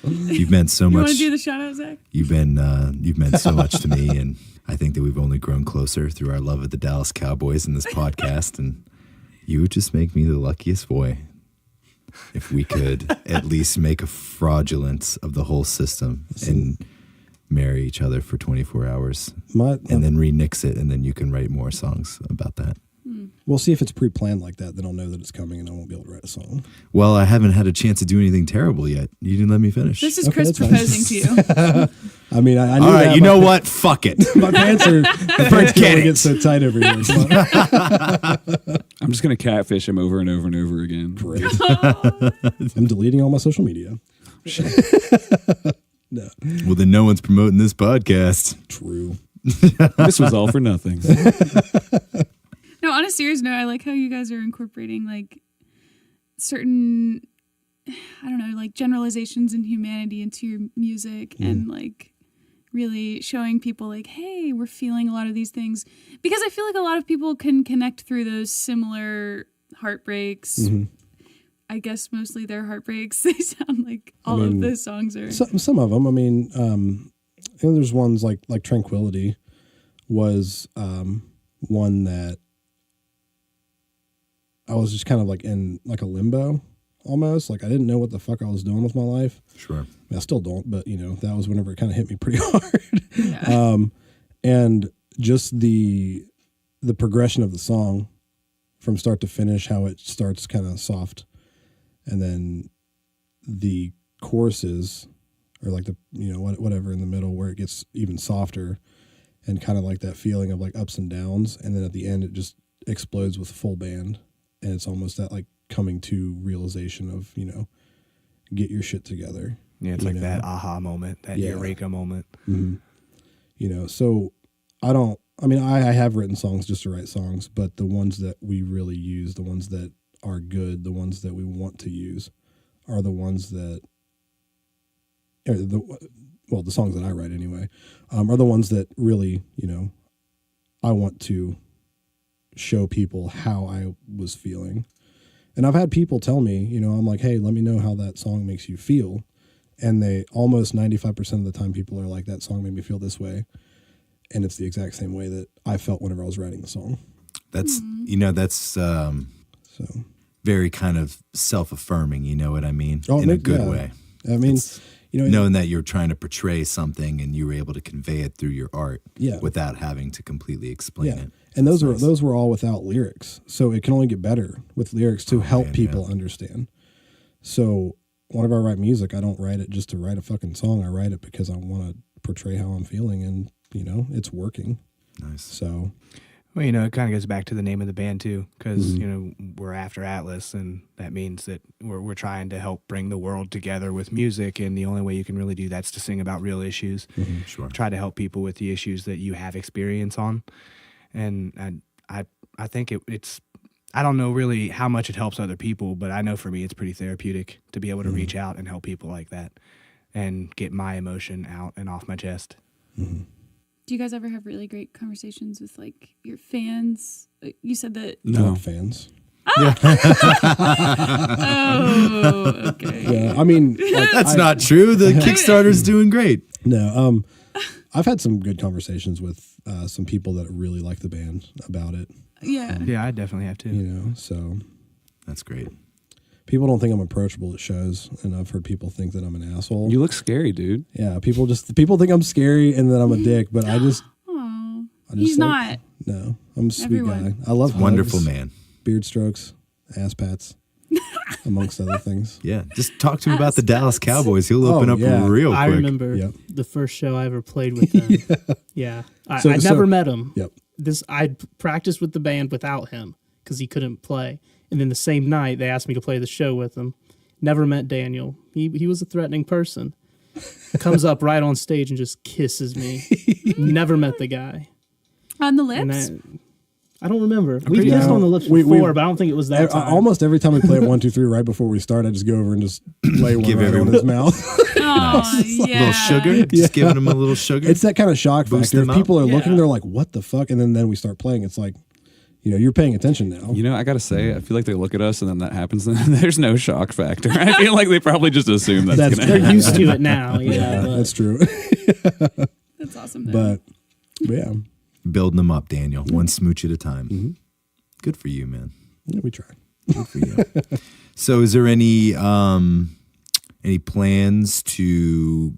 You've meant so You much. want to do the shout out, Zach? You've meant so much to me, and I think that we've only grown closer through our love of the Dallas Cowboys in this podcast. And you would just make me the luckiest boy if we could at least make a fraudulence of the whole system and marry each other for 24 hours and then remix it, and then you can write more songs about that. We'll see if it's pre-planned like that. Then I'll know that it's coming and I won't be able to write a song. Well, I haven't had a chance to do anything terrible yet. You didn't let me finish. This is Okay, Chris that's fine. proposing to you. I mean, I knew all right, that. you know what? Fuck it. My pants can get so tight every year. I'm just gonna catfish him over and over and over again. Great. I'm deleting all my social media. No. Well, then no one's promoting this podcast. True. This was all for nothing. No, on a serious note, I like how you guys are incorporating like certain, I don't know, like generalizations in humanity into your music and like really showing people like, hey, we're feeling a lot of these things. Because I feel like a lot of people can connect through those similar heartbreaks. Mm-hmm. I guess mostly they're heartbreaks. They sound like all of the songs are. Some of them. I mean, there's ones like Tranquility was one that I was just kind of like in like a limbo almost. Like I didn't know what the fuck I was doing with my life. Sure. I mean, I still don't, but that was whenever it kind of hit me pretty hard. Yeah. And just the progression of the song from start to finish, how it starts kind of soft. And then the choruses or like the, whatever in the middle where it gets even softer and kind of like that feeling of like ups and downs. And then at the end, it just explodes with full band. And it's almost that like coming to realization of, get your shit together. Yeah, it's like that aha moment, that eureka moment. Mm-hmm. So I have written songs just to write songs, but the ones that we really use, the ones that are good, the ones that we want to use are the ones that, the songs that I write anyway, are the ones that really, I want to show people how I was feeling. And I've had people tell me, I'm like, hey, let me know how that song makes you feel. And they almost 95% of the time people are like, that song made me feel this way. And it's the exact same way that I felt whenever I was writing the song. That's, very kind of self-affirming, you know what I mean? In a good way. I mean, knowing that you're trying to portray something and you were able to convey it through your art without having to completely explain it. And those were all without lyrics. So it can only get better with lyrics to help people understand. So whenever I write music, I don't write it just to write a fucking song. I write it because I want to portray how I'm feeling, and it's working. Nice. So, well, it kind of goes back to the name of the band too, because we're after Atlas, and that means that we're trying to help bring the world together with music, and the only way you can really do that's to sing about real issues. Mm-hmm. Sure. Try to help people with the issues that you have experience on, and I think it's. I don't know really how much it helps other people, but I know for me it's pretty therapeutic to be able to reach out and help people like that and get my emotion out and off my chest. Mm-hmm. Do you guys ever have really great conversations with like your fans? You said that not fans. Oh, okay. Yeah, I mean, that's not true. The Kickstarter's doing great. No, I've had some good conversations with some people that really like the band about it. Yeah. Yeah, I definitely have too. So that's great. People don't think I'm approachable at shows, and I've heard people think that I'm an asshole. You look scary, dude. Yeah, people think I'm scary and that I'm a dick, but I just he's not. No, I'm a sweet guy. I love hugs, wonderful man. Beard strokes, ass pats, amongst other things. Yeah, just talk to him about the Dallas Cowboys. He'll open up real quick. I remember the first show I ever played with them. I never met him. Yep. I practiced with the band without him because he couldn't play. And then the same night, they asked me to play the show with him. Never met Daniel. He was a threatening person. Comes up right on stage and just kisses me. Never met the guy. On the lips? I don't remember. We've kissed on the lips before, but I don't think it was that time. Almost every time we play it 1, 2, 3, right before we start, I just go over and just lay one right on his mouth. Oh, yeah. A little sugar? Just giving him a little sugar? It's that kind of shock factor. If people are looking, they're like, what the fuck? And then we start playing. It's like, you're paying attention now. I got to say, I feel like they look at us and then that happens and there's no shock factor. I feel like they probably just assume that's going to happen. They're used to it now. Yeah, that's true. That's awesome, though. But yeah. Building them up, Daniel. One smooch at a time. Mm-hmm. Good for you, man. Yeah, we try. Good for you. So is there any plans to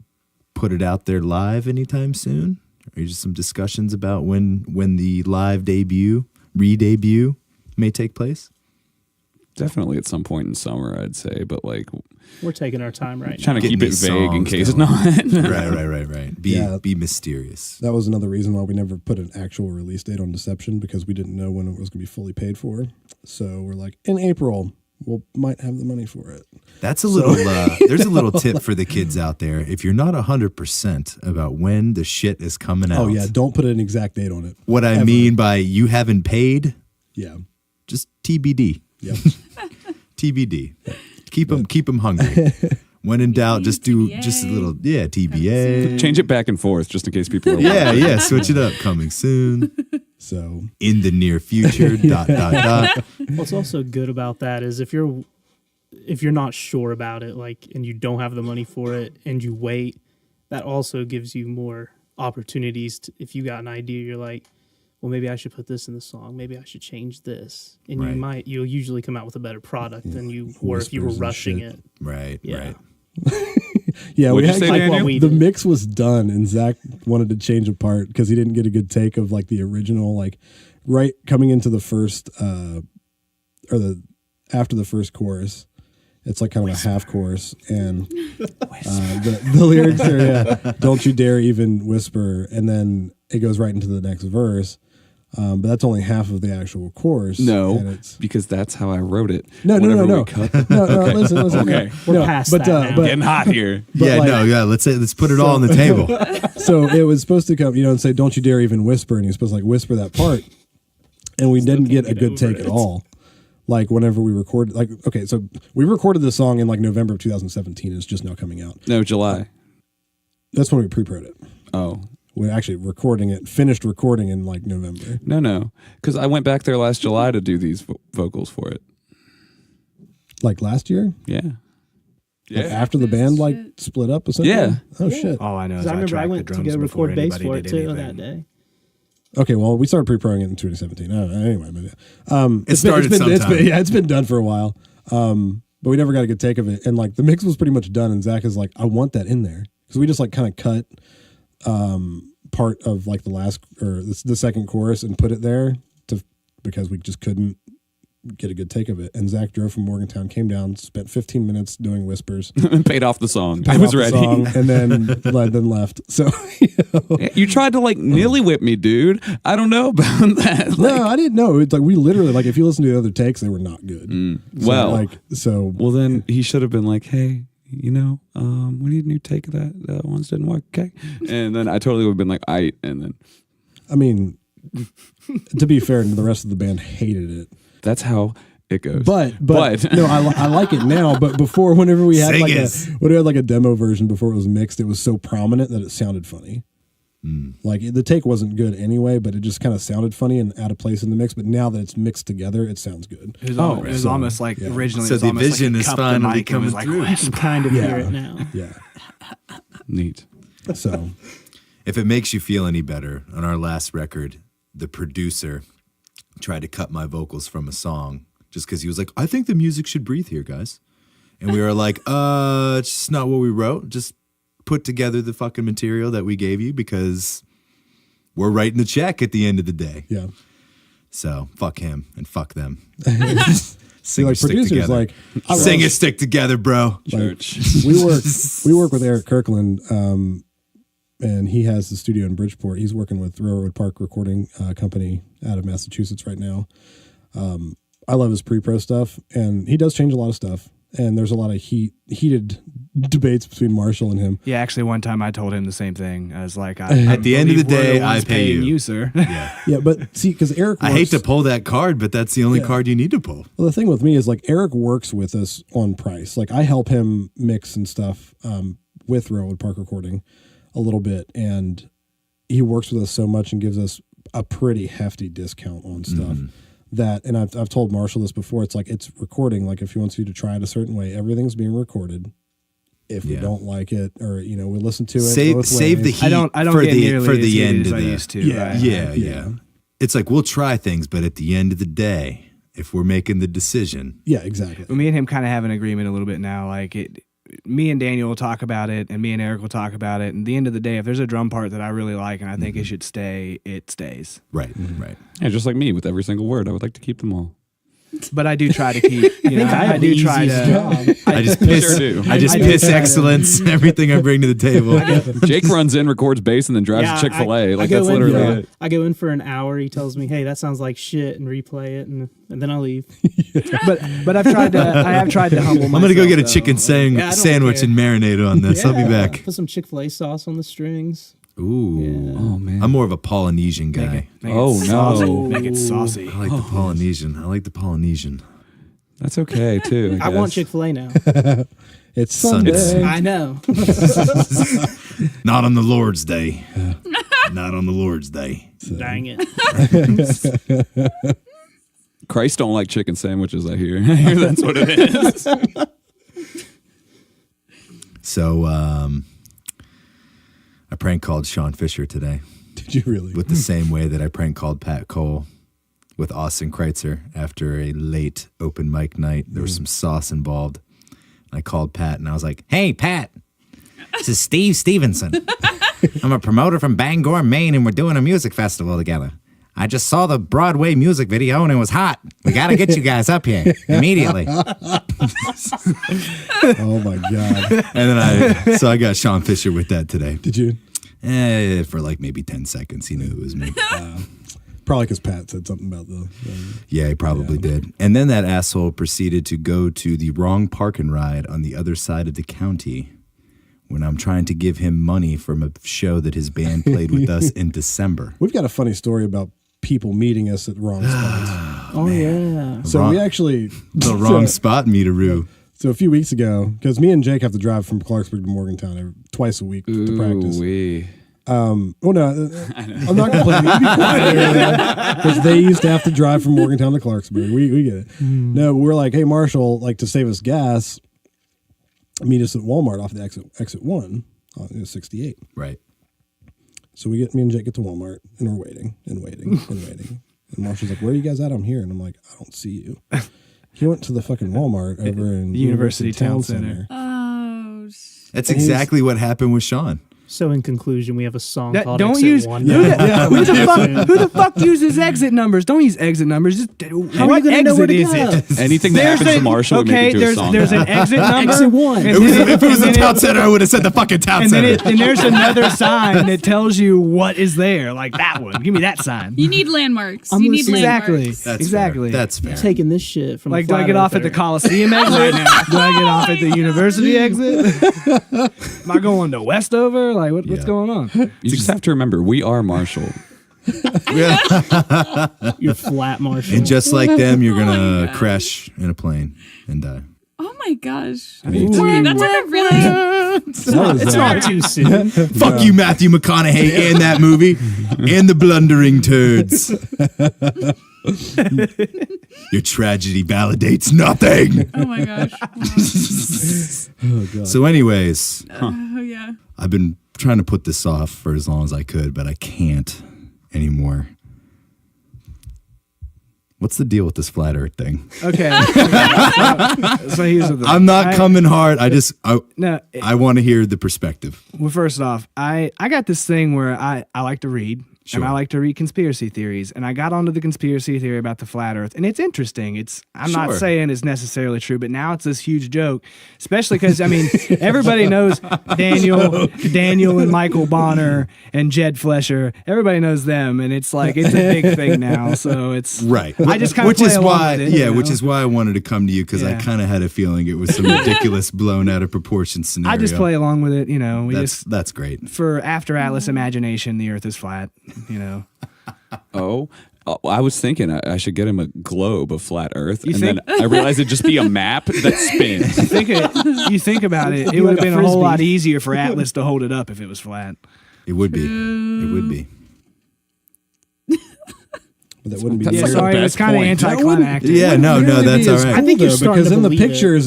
put it out there live anytime soon? Or just some discussions about when the live re-debut may take place? Definitely at some point in summer, I'd say, but like we're taking our time right now. Trying to keep it vague in case going. not. Right. Be mysterious. That was another reason why we never put an actual release date on Deception, because we didn't know when it was going to be fully paid for. So we're like, in April, we might have the money for it. That's a little, there's a little tip for the kids out there. If you're not 100% about when the shit is coming out. Oh, yeah. Don't put an exact date on it. What I mean by you haven't paid. Yeah. Just TBD. Yep. TBD. Keep them hungry. When in doubt, just do just a little, TBA. Change it back and forth just in case people are switch it up. Coming soon. So in the near future, ... What's also good about that is if you're not sure about it, like, and you don't have the money for it and you wait, that also gives you more opportunities to, if you got an idea, you're like, well, maybe I should put this in the song. Maybe I should change this. And you'll usually come out with a better product than you were if you were rushing it. Right. Yeah, What'd you say, Daniel? The mix was done, and Zach wanted to change a part because he didn't get a good take of like the original, like right coming into the first after the first chorus. It's like kind of a half chorus, and the lyrics are "Don't you dare even whisper," and then it goes right into the next verse. But that's only half of the actual chorus. No, because that's how I wrote it. No. Okay. Listen. Okay, we're past that now. Getting hot here. Let's put it all on the table. So it was supposed to come, and say, "Don't you dare even whisper," and he was supposed to like whisper that part, and we didn't get a good take at all. Like whenever we recorded, so we recorded this song in like November of 2017. It's just now coming out. No, July. That's when we pre-prod it. Oh. We're actually finished recording in like November. No, because I went back there last July to do these vocals for it. Like last year? Yeah. Like after the band like split up essentially? Yeah. Oh shit. All I know is I remember I went to go record bass for it too that day. Okay, well, we started pre-proing it in 2017. Anyway, but it's been done for a while. But we never got a good take of it. And like the mix was pretty much done, and Zach is like, I want that in there. Because we just like kind of cut part of like the last or the second chorus and put it there because we just couldn't get a good take of it. And Zach drove from Morgantown, came down, spent 15 minutes doing whispers, and paid off the song. I was ready, and then left. So you tried to like nilly whip me, dude. I don't know about that. No, I didn't know. It's like we literally like if you listen to the other takes, they were not good. Well, then he should have been like, hey. We need a new take of that. That ones didn't work, okay? And then I totally would have been like, and then. I mean, to be fair, the rest of the band hated it. That's how it goes. But no, I like it now. But before, whenever we had like a demo version before it was mixed, it was so prominent that it sounded funny. Like the take wasn't good anyway, but it just kind of sounded funny and out of place in the mix. But now that it's mixed together, it sounds good. It was almost like originally. So the vision is finally coming through. You can kind of hear it now. Yeah, neat. So, if it makes you feel any better, on our last record, the producer tried to cut my vocals from a song just because he was like, "I think the music should breathe here, guys," and we were like, "It's just not what we wrote. Just." Put together the fucking material that we gave you because we're writing the check at the end of the day. Yeah. So fuck him and fuck them. Singers stick together. Singers stick together, bro. Church. We work with Eric Kirkland, and he has the studio in Bridgeport. He's working with Railroad Park Recording Company out of Massachusetts right now. I love his pre-pro stuff, and he does change a lot of stuff. And there's a lot of heated debates between Marshall and him. Yeah, actually, one time I told him the same thing. I was like, at the end of the day, I pay you, sir. Yeah, but see, because Eric works, I hate to pull that card, but that's the only card you need to pull. Well, the thing with me is like Eric works with us on price. Like I help him mix and stuff with Railroad Park Recording a little bit, and he works with us so much and gives us a pretty hefty discount on stuff. That, and I've told Marshall this before, it's like it's recording. Like if he wants you to try it a certain way, everything's being recorded. If we don't like it, or we listen to it, save the heat. I don't for get the for the end as of I the used to. Yeah. It's like we'll try things, but at the end of the day, if we're making the decision, exactly. Well, me and him kind of have an agreement a little bit now. Like me and Daniel will talk about it, and me and Eric will talk about it. And at the end of the day, if there's a drum part that I really like and I think it should stay, it stays. Right. Yeah, just like me with every single word, I would like to keep them all. but I do try to keep. I do try to. I just piss. Sure do. I just piss excellence. Everything I bring to the table. Jake runs in, records bass, and then drives to Chick-fil-A. Like that's literally it. I go in for an hour. He tells me, "Hey, that sounds like shit," and replay it, and then I leave. but I have tried to humble myself. I'm gonna go get a chicken sandwich and marinate on this. I'll be back. Put some Chick-fil-A sauce on the strings. Ooh. Yeah. Oh man. I'm more of a Polynesian guy. Make Oh, it no. saucy. Make it saucy. I like the Polynesian. That's okay too. I want guess. Chick-fil-A now. It's Sunday. I know. Not on the Lord's Day. Not on the Lord's Day. Dang it. Christ don't like chicken sandwiches. I hear. I hear that's what it is. So, I prank called Sean Fisher today Did you really? with the same way that I prank called Pat Cole with Austin Kreitzer after a late open mic night. There was some sauce involved. I called Pat and I was like, "Hey, Pat, this is Steve Stevenson. I'm a promoter from Bangor, Maine, and we're doing a music festival together. I just saw the Broadway music video and it was hot. We got to get you guys up here immediately." Oh my god! And then I got Sean Fisher with that today. Did you? For like maybe 10 seconds, he knew it was me. Probably because Pat said something about the. Yeah, he probably did. And then that asshole proceeded to go to the wrong park and ride on the other side of the county when I'm trying to give him money from a show that his band played with us in December. We've got a funny story about people meeting us at the wrong spots. Yeah. So we actually The wrong spot, meetaroo. So a few weeks ago, because me and Jake have to drive from Clarksburg to Morgantown twice a week to practice. Ooh-wee. Well, no, I'm not complaining. You be quiet, because they used to have to drive from Morgantown to Clarksburg. We get it. No, we're like, hey, Marshall, like to save us gas, meet us at Walmart off the exit 1 on 68. Right. So me and Jake get to Walmart, and we're waiting and waiting and waiting. And Marshall's like, "Where are you guys at? I'm here." And I'm like, "I don't see you." He went to the fucking Walmart over in University Town Center. Oh, That's exactly what happened with Sean. So in conclusion, we have a song That- called don't Exit use- One. Who the fuck uses exit numbers? Don't use exit numbers. Just, what gonna know where exit to is go? it? Anything that happens to Marshall would make it to a song. there's an exit number. Exit 1. and If it was then a town center, I would have said the fucking town and center. then there's another sign that tells you what is there, like that one. Give me that sign. you need landmarks. I'm You need listening. Exactly. landmarks. That's exactly. Fair. That's fair. Taking this shit from Like, a do I flat get off at the earther. Coliseum exit? Do I get off at the University exit? Am I going to Westover? Like, what's Yeah. going on? You just have to remember, we are Marshall. You're flat, Marshall. And just like them, you're going to crash in a plane and die. Oh my gosh. Me Sorry, that's like a really. it's not too soon. Fuck you, Matthew McConaughey, and that movie, and the blundering turds. Your tragedy validates nothing. Oh my gosh. Wow. So anyways, Oh yeah. I've been trying to put this off for as long as I could, but I can't anymore. What's the deal with this flat earth thing? Okay. So here's the thing. I'm not coming hard. I No, want to hear the perspective. well, first off, I got this thing where I like to read. Sure. And I like to read conspiracy theories. And I got onto the conspiracy theory about the flat earth. And it's interesting. I'm not Sure. saying it's necessarily true, but now it's this huge joke. Especially because, I mean, everybody knows Daniel and Michael Bonner and Jed Flesher. Everybody knows them. And it's like, it's a big thing now. So it's... Right. I just kind of Which play is along why, with it, you know? which is why I wanted to come to you, because I Yeah. kind of had a feeling it was some ridiculous, blown out of proportion scenario. I just play along with it, you know. That's great. For After Atlas imagination, the earth is flat, you know. I was thinking I should get him a globe of flat Earth, You and think- then I realized it'd just be a map that spins. You think about it, it would have been a whole lot easier for Atlas to hold it up if it was flat. It would be. It would be. But that wouldn't be. That's Yeah, like the sorry, best it's kind of point. anticlimactic. Yeah, no, Really that's be all as right. I think you're though, starting because to in the believe it. pictures,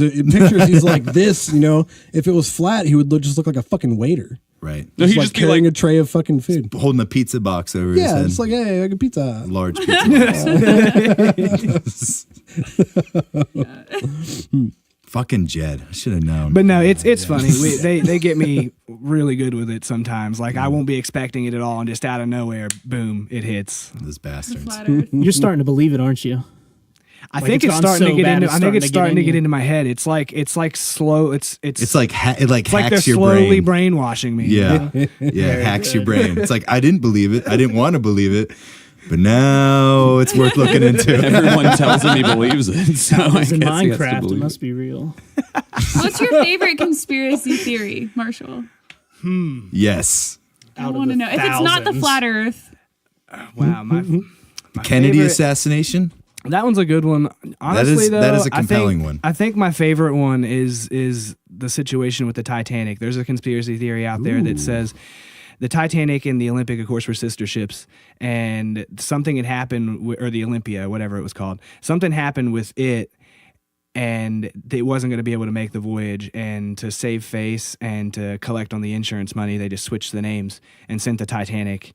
he's like this. You know, if it was flat, he would just look like a fucking waiter. Right. No, He's he'd like just be carrying like, a tray of fucking food. Holding a pizza box over his Yeah, head. it's like, hey, I got pizza. Large pizza box. Fucking Jed. I should have known. But no, it's funny. They get me really good with it sometimes. Like I won't be expecting it at all, and just out of nowhere, boom, it hits. Those bastards. Flat Earth. You're starting to believe it, aren't you? I think it's starting to get into. I think it's starting to get into my head. It's like slow. It's like it like it's like hacks they're your slowly brain. brainwashing me. Yeah, yeah, hacks your brain. It's like I didn't believe it. I didn't want to believe it, but now it's worth looking into. Everyone tells him he believes it. So It's in Minecraft. It must be real. What's your favorite conspiracy theory, Marshall? Yes. I want to know. If it's not the flat Earth. Wow, my Kennedy favorite, assassination. That one's a good one. Honestly, that is a though, compelling one. I think my favorite one is the situation with the Titanic. There's a conspiracy theory out there that says the Titanic and the Olympic, of course, were sister ships, and something had happened, or the Olympia, whatever it was called. Something happened with it, and it wasn't going to be able to make the voyage. And to save face and to collect on the insurance money, they just switched the names and sent the Titanic.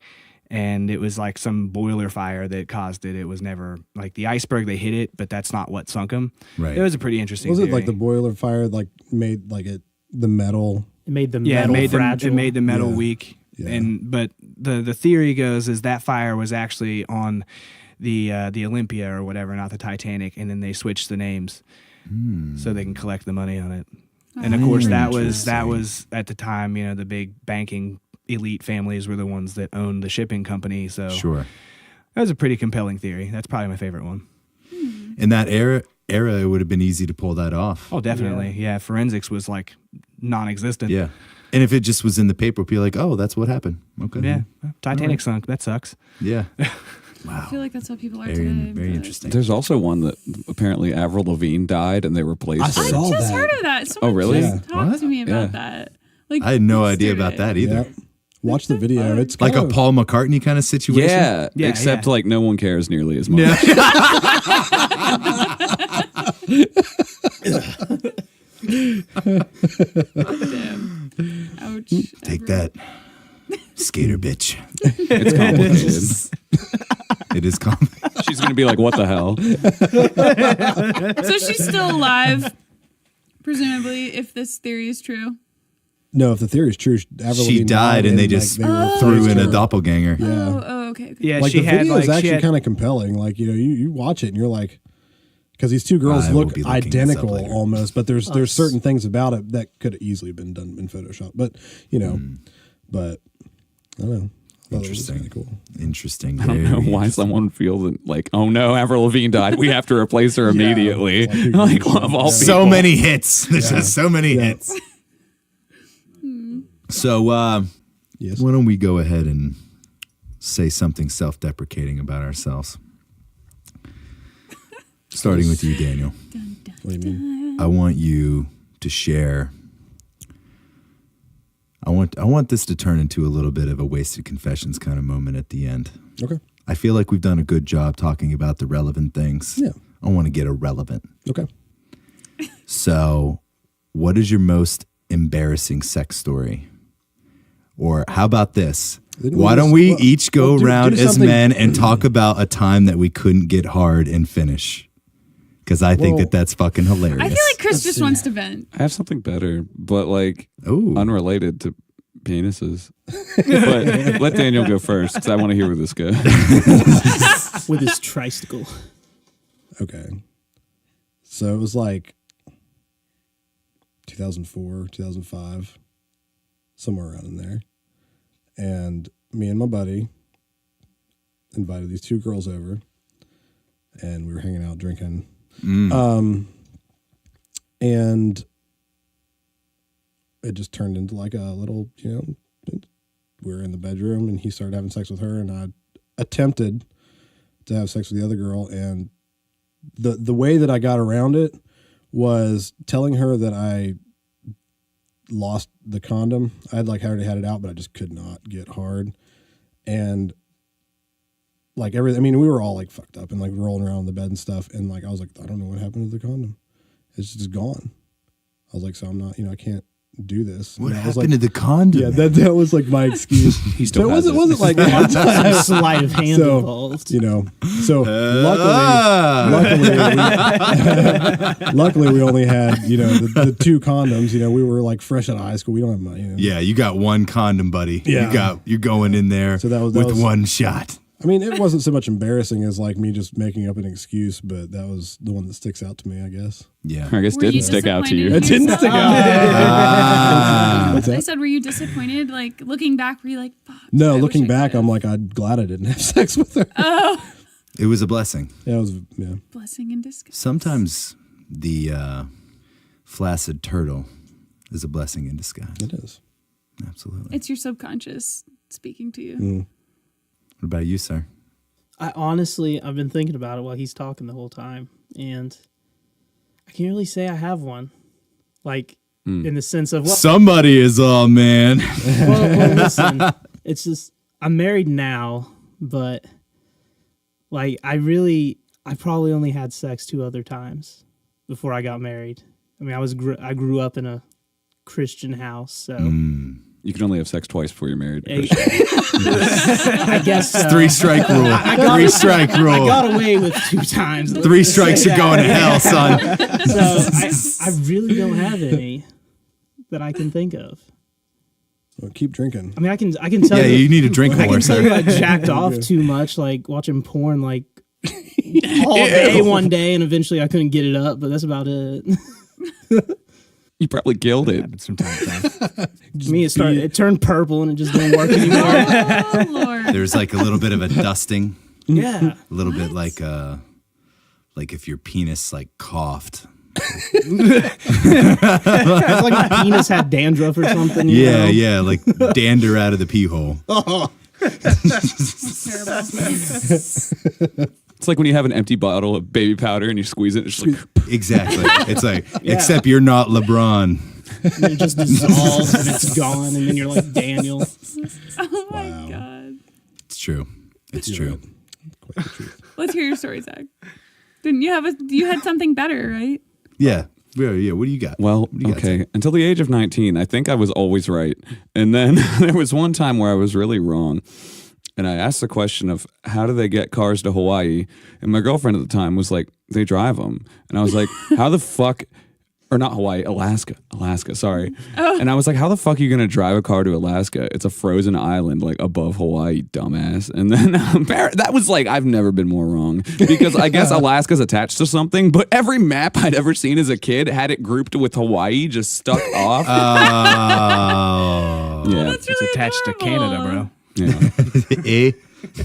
And it was like some boiler fire that caused it. It was never like the iceberg. They hit it, but that's not what sunk them. Right. It was a pretty interesting. Was theory. it like the boiler fire like made like the metal? It made the metal fragile. It made the metal weak. Yeah. But the theory goes is that fire was actually on the Olympia or whatever, not the Titanic, and then they switched the names so they can collect the money on it. And of course that was at the time, the big banking elite families were the ones that owned the shipping company. So sure, that was a pretty compelling theory. That's probably my favorite one. In that era, it would have been easy to pull that off. Oh, definitely. Yeah. Forensics was like non-existent. Yeah. And if it just was in the paper, people like, oh, that's what happened. Okay. Yeah. Titanic sunk. That sucks. Yeah. Wow. I feel like that's how people are today. Very interesting. There's also one that apparently Avril Lavigne died and they replaced her. I just heard of that. Someone really? Talked to me about that. Like I had no idea about that either. Yeah. Watch the video. It's like a Paul McCartney kind of situation. Yeah, except like no one cares nearly as much. Yeah. Damn. Ouch. Take that, skater bitch. It's complicated. It is complicated. She's going to be like, what the hell? So she's still alive, presumably, if this theory is true. No, if the theory is true, she died and they just threw in a doppelganger. Yeah. Oh, okay. Yeah, like she the had video is actually had kind of compelling. Like you watch it and you're like, because these two girls look identical almost, but there's certain things about it that could have easily been done in Photoshop. But but I don't know. Interesting. Kind of cool. Interesting. I don't know why someone feels like, oh no, Avril Lavigne died. We have to replace her immediately. Like of all so people. many hits. There's just so many hits. So yes. Why don't we go ahead and say something self-deprecating about ourselves? Starting with you, Daniel. What do you mean? I want you to share. I want this to turn into a little bit of a wasted confessions kind of moment at the end. Okay. I feel like we've done a good job talking about the relevant things. Yeah. I want to get irrelevant. Okay. So, what is your most embarrassing sex story? Or how about this? Why don't we each go around as men and talk about a time that we couldn't get hard and finish? Because I think that's fucking hilarious. I feel like Chris just wants to vent. I have something better, but like unrelated to penises. But let Daniel go first because I want to hear where this goes. With his tricycle. Okay. So it was like 2004, 2005, somewhere around in there. And me and my buddy invited these two girls over, and we were hanging out drinking. And it just turned into like a little, we were in the bedroom and he started having sex with her, and I attempted to have sex with the other girl. And the way that I got around it was telling her that I lost the condom. I had already had it out, but I just could not get hard. And like everything, I mean, we were all like fucked up and like rolling around in the bed and stuff. And like, I was like, I don't know what happened to the condom. It's just gone. I was like, so I'm not, I can't do this. What happened to the condom? Yeah, that was like my excuse. He still so it wasn't like sleight of hand involved. So luckily we only had, the two condoms. We were like fresh out of high school. We don't have money. Yeah, you got one condom, buddy. Yeah. You're going in there with one shot. I mean, it wasn't so much embarrassing as like me just making up an excuse, but that was the one that sticks out to me, I guess. Yeah. I guess Were you didn't stick out to you. disappointed It didn't in stick yourself? What's I that? said, were you disappointed? Like, looking back, were you like, fuck? No, I looking wish I back, could've. I'm like, I'm glad I didn't have sex with her. Oh, It was a blessing. Yeah, it was, yeah. blessing in disguise. Sometimes the flaccid turtle is a blessing in disguise. It is. Absolutely. It's your subconscious speaking to you. Mm. What about you, sir? I've been thinking about it while he's talking the whole time, and I can't really say I have one. Like, in the sense of, Somebody is all man. well, listen, it's just, I'm married now, but, like, I probably only had sex 2 other times before I got married. I mean, I grew up in a Christian house, so... You can only have sex twice before you're married. I guess so. 3-strike rule. 3-strike I rule. got away with 2 times. 3 strikes, you're going to hell, son. So I really don't have any that I can think of. Well, keep drinking. I mean, I can tell Yeah, you. you need to drink I more, can tell you sir. I jacked off too much, like watching porn, like all day one day, and eventually I couldn't get it up. But that's about it. You probably killed it. Happens from time to time. I mean, it turned purple, and it just didn't work anymore. Oh, Lord. There's like a little bit of a dusting. Yeah, A little bit like if your penis like coughed. it's like my penis had dandruff or something. you know? Yeah, like dander out of the pee hole. Terrible. It's like when you have an empty bottle of baby powder and you squeeze it. It's just like, Exactly. It's like, except you're not LeBron. And it just dissolves and it's gone, and then you're like Daniel. Oh, my God. It's true. It's true. Quite the truth. Let's hear your story, Zach. Didn't you you had something better, right? Yeah. Yeah. What do you got? well, What do you got, okay. Zach? Until the age of 19, I think I was always right. And then there was one time where I was really wrong. And I asked the question of how do they get cars to Hawaii? And my girlfriend at the time was like, they drive them. And I was like, how the fuck, or not Hawaii, Alaska, sorry. Oh. And I was like, how the fuck are you going to drive a car to Alaska? It's a frozen island like above Hawaii, dumbass. And then that was like, I've never been more wrong because I guess Alaska's attached to something, but every map I'd ever seen as a kid had it grouped with Hawaii just stuck off. Oh. Yeah. That's It's really attached to Canada, bro. Yeah. Eh?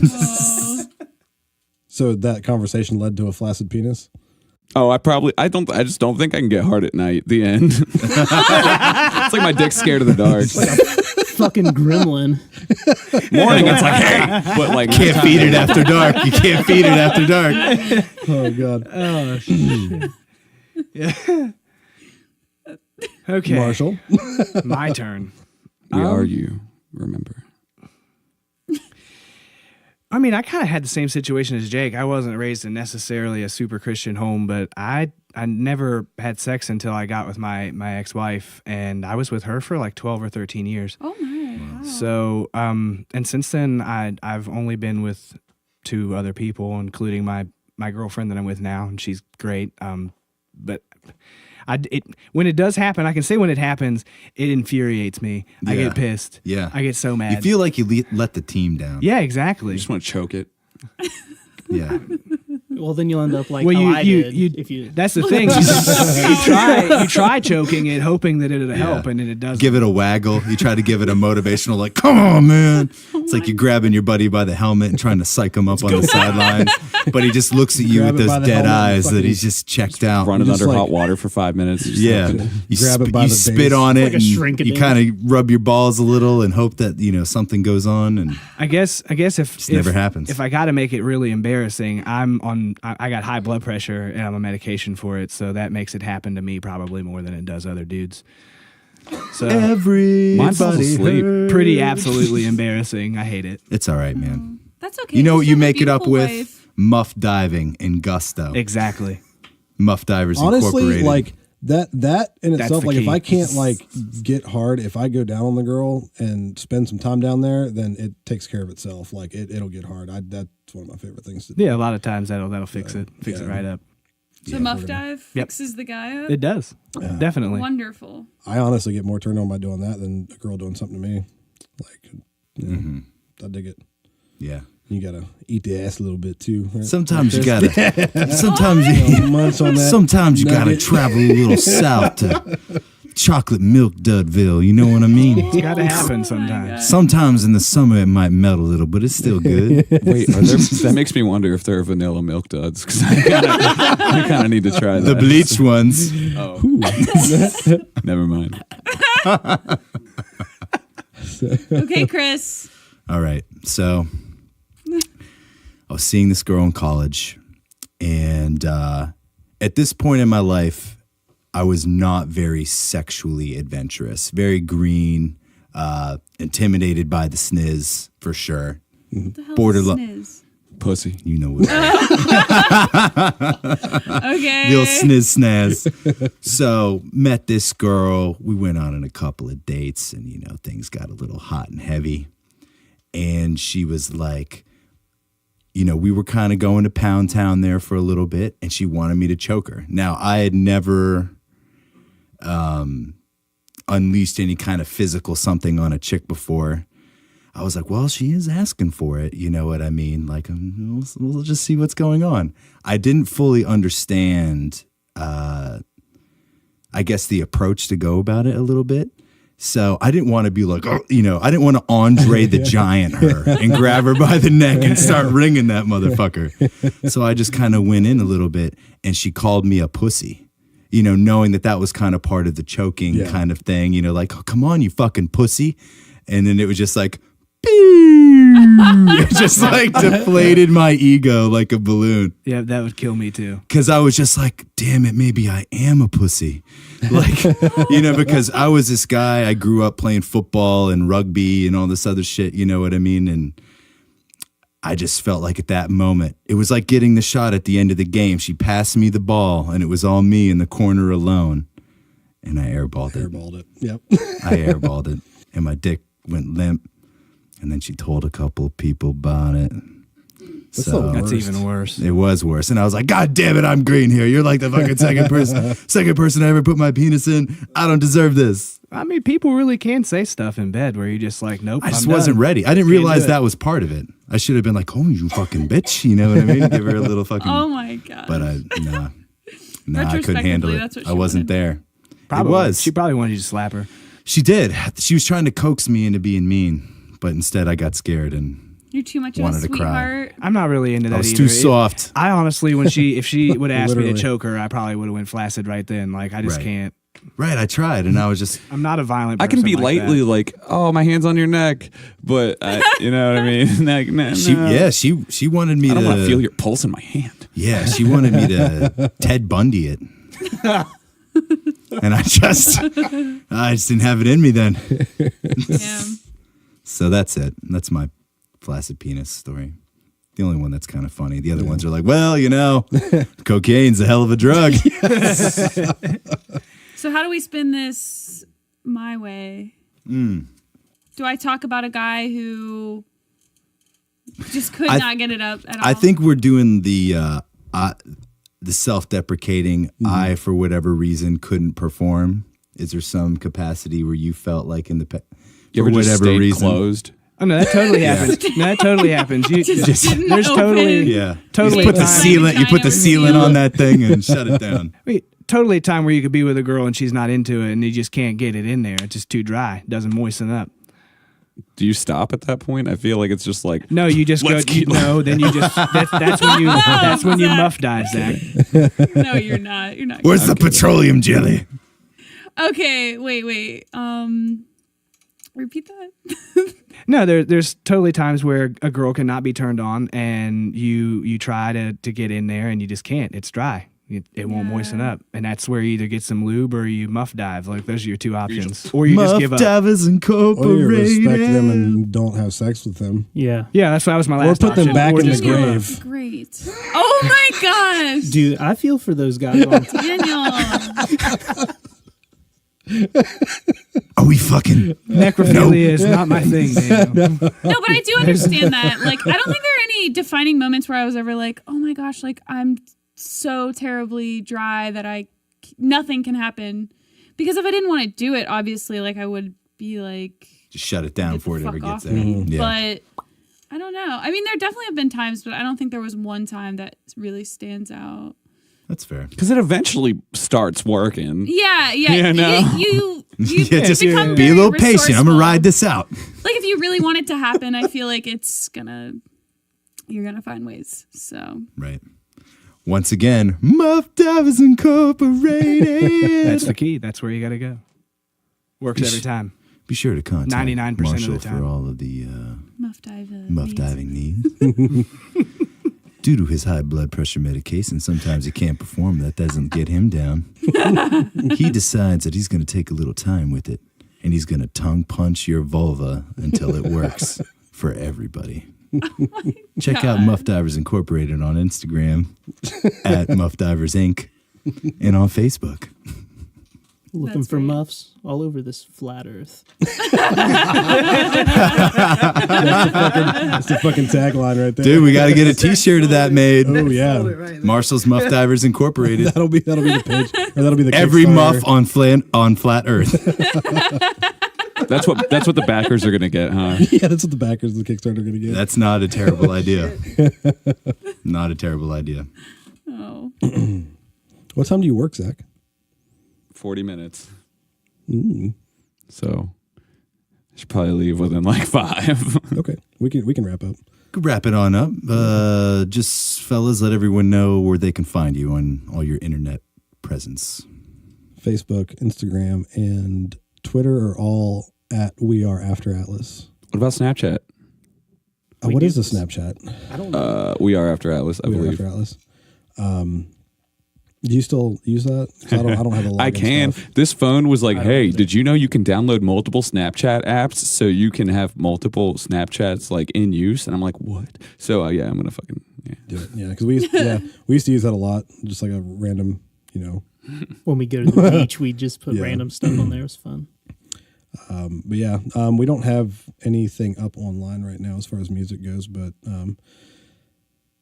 Oh. So that conversation led to a flaccid penis? Oh, I just don't think I can get hard at night. The end. It's like my dick's scared of the dark. Fucking gremlin. Morning, it's like, hey, but like Can't feed it after dark. You can't feed it after dark. Oh, God. Oh, shit. Yeah. Okay. Marshall? My turn. we are you. Remember. I mean, I kind of had the same situation as Jake. I wasn't raised in necessarily a super Christian home, but I never had sex until I got with my ex-wife, and I was with her for like 12 or 13 years. Oh, my. Wow. So, and since then, I've only been with 2 other people, including my girlfriend that I'm with now, and she's great. But when it does happen, I can say when it happens, it infuriates me. I Yeah. get pissed. Yeah. I get so mad. You feel like you let the team down. Yeah, exactly. You just want to choke it. Yeah. Well, then you'll end up like Well, how you- I you- did. you- if you That's the thing. You try choking it, hoping that it'll help, and then it doesn't. Give it a waggle. You try to give it a motivational, like, come on, man. It's like you're grabbing your buddy by the helmet and trying to psych him up on the sidelines. But he just looks at you Grab with it by those the dead helmet and eyes that fucking he's just checked out. Run it Just under like- hot water for 5 minutes. Just Yeah. like- You, Grab it by you the spit base. on It's it like a shrink and you it kind of rub your balls a little and hope that, something goes on. And I guess if never happens. If I got to make it really embarrassing, I got high blood pressure and I'm on medication for it, so that makes it happen to me probably more than it does other dudes. So Mine falls asleep. pretty absolutely embarrassing. I hate it. it's all right, man. That's okay. You know what You you have a make it up beautiful with? wife. Muff diving in Gusto. Exactly. Muff Divers Honestly, Incorporated. like that in That's itself, the like if key. I can't like get hard, if I go down on the girl and spend some time down there, then it takes care of itself. Like it'll get hard. That's one of my favorite things to do. Yeah, a lot of times that'll fix it yeah. right up. So Muff Dive Yep. fixes the guy up. It does. Definitely. Wonderful. I honestly get more turned on by doing that than a girl doing something to me. Like, I dig it. yeah. You gotta eat the ass a little bit too. Right? Sometimes you gotta. Sometimes you gotta travel a little south to chocolate milk Dudville. You know what I mean? It's got to happen sometimes. Sometimes in the summer it might melt a little, but it's still good. Wait, that makes me wonder if there are vanilla milk duds, because I kind of need to try that. The bleached ones. Oh, never mind. Okay, Chris. All right, so I was seeing this girl in college, and at this point in my life, I was not very sexually adventurous, very green, intimidated by the sniz for sure. What the hell Borderline is Pussy. You know what? okay. Little sniz snaz. So met this girl. We went on a couple of dates, and things got a little hot and heavy. And she was like, we were kind of going to Pound Town there for a little bit, and she wanted me to choke her. Now, I had never unleashed any kind of physical something on a chick before. I was like, well, she is asking for it. You know what I mean? Like, we'll just see what's going on. I didn't fully understand, I guess, the approach to go about it a little bit. So I didn't want to be like, I didn't want to Andre the Giant her and grab her by the neck and start ringing that motherfucker. So I just kind of went in a little bit, and she called me a pussy, knowing that was kind of part of the choking kind of thing, like, oh, come on, you fucking pussy. And then it was just like, it just like deflated my ego like a balloon. Yeah, that would kill me too. Because I was just like, damn it, maybe I am a pussy. Like, because I was this guy, I grew up playing football and rugby and all this other shit, you know what I mean? And I just felt like at that moment, it was like getting the shot at the end of the game. She passed me the ball, and it was all me in the corner alone. And I airballed it. Airballed it. Yep. I airballed it, and my dick went limp. And then she told a couple of people about it. That's even worse. It was worse. And I was like, God damn it, I'm green here. You're like the fucking second person I ever put my penis in. I don't deserve this. I mean, people really can say stuff in bed where you just like, nope. I just wasn't ready. I didn't realize that was part of it. I should have been like, oh, you fucking bitch. You know what I mean? Give her a little fucking. Oh my God. But I couldn't handle it. I wasn't there. Probably. It was. She probably wanted you to slap her. She did. She was trying to coax me into being mean. But instead, I got scared and you're too much of a sweetheart. I'm not really into that. I was either. too soft. I honestly, if she would ask me to choke her, I probably would have went flaccid right then. Like I just can't. Right, I tried, and I was just. I'm not a violent person. I can be like lightly that. like, oh, my hand's on your neck, but you know what I mean. Like, no. She wanted me to. I don't want to feel your pulse in my hand. Yeah, she wanted me to Ted Bundy it. And I just didn't have it in me then. Yeah. So that's it. That's my flaccid penis story. The only one that's kind of funny. The other ones are like, well, cocaine's a hell of a drug. So how do we spin this my way? Do I talk about a guy who just could not get it up at all? I think we're doing the self-deprecating, I, for whatever reason, couldn't perform. Is there some capacity where you felt like in the You ever just stayed closed? Oh no, that totally happens. No, that totally happens. There's totally You put the sealant. You put the sealant on that thing and shut it down. Wait, totally a time where you could be with a girl and she's not into it and you just can't get it in there. It's just too dry. It doesn't moisten up. Do you stop at that point? I feel like it's just like no. You just go. No, then you just. That's when you muff dive, Zach. No, you're not. You're not. Where's the petroleum jelly? Okay, wait. Repeat that. No, there's totally times where a girl cannot be turned on, and you try to get in there, and you just can't. It's dry. It won't moisten up, and that's where you either get some lube or you muff dive. Like those are your two options, or you just give up. Muff dive is incorporated. Or you respect them and don't have sex with them. Yeah, that's that was my last. Or put them option. back Or in the just give up. grave. Great. Oh my gosh. dude, I feel for those guys. Daniel. Are we fucking? Necrophilia is not my thing, Daniel. No, but I do understand that. Like, I don't think there are any defining moments where I was ever like, oh my gosh, like I'm so terribly dry that nothing can happen. Because if I didn't want to do it, obviously, like I would be like, Just shut it down before it ever gets there. Me. Yeah. But I don't know. I mean, there definitely have been times, but I don't think there was one time that really stands out. That's fair. Because it eventually starts working. Yeah. You know? You just become be a very little patient. I'm going to ride this out. Like, if you really want it to happen, I feel like you're going to find ways. So. Right. Once again, Muff Divers Incorporated. That's the key. That's where you got to go. Works every time. Be sure to contact 99% Marshall of the time for all of the Muff diving needs. Due to his high blood pressure medication, sometimes he can't perform. That doesn't get him down. He decides that he's going to take a little time with it, and he's going to tongue punch your vulva until it works for everybody. Check out Muff Divers Incorporated on Instagram at Muff Divers Inc. and on Facebook. Looking That's for great. muffs all over this flat earth. That's the fucking tagline right there. Dude, we got to get a t-shirt of that made. Oh yeah, Marshall's Muff Divers Incorporated. that'll be the page, or that'll be the Every Kickstarter. muff on flat earth. That's what the backers are gonna get, huh? Yeah, that's what the backers of the Kickstarter are going to get. That's not a terrible idea. Not a terrible idea. Oh. What time do you work, Zach? 40 minutes. Mm. So I should probably leave within like 5. Okay, we can wrap up. Could wrap it on up. Just fellas, let everyone know where they can find you on all your internet presence. Facebook, Instagram, and Twitter are all at We Are After Atlas. What about Snapchat? What is the Snapchat? I don't know. We are after Atlas, I We Are believe. After Atlas. Do you still use that? 'Cause I don't have the login I can. stuff. This phone was like, I don't hey, either. did you know you can download multiple Snapchat apps so you can have multiple Snapchats like in use? And I'm like, what? So yeah, I'm gonna fucking Do it. Yeah, because we used to use that a lot, just like a random, When we go to the beach, we just put Yeah. random stuff on there. It was fun. But yeah, we don't have anything up online right now as far as music goes. But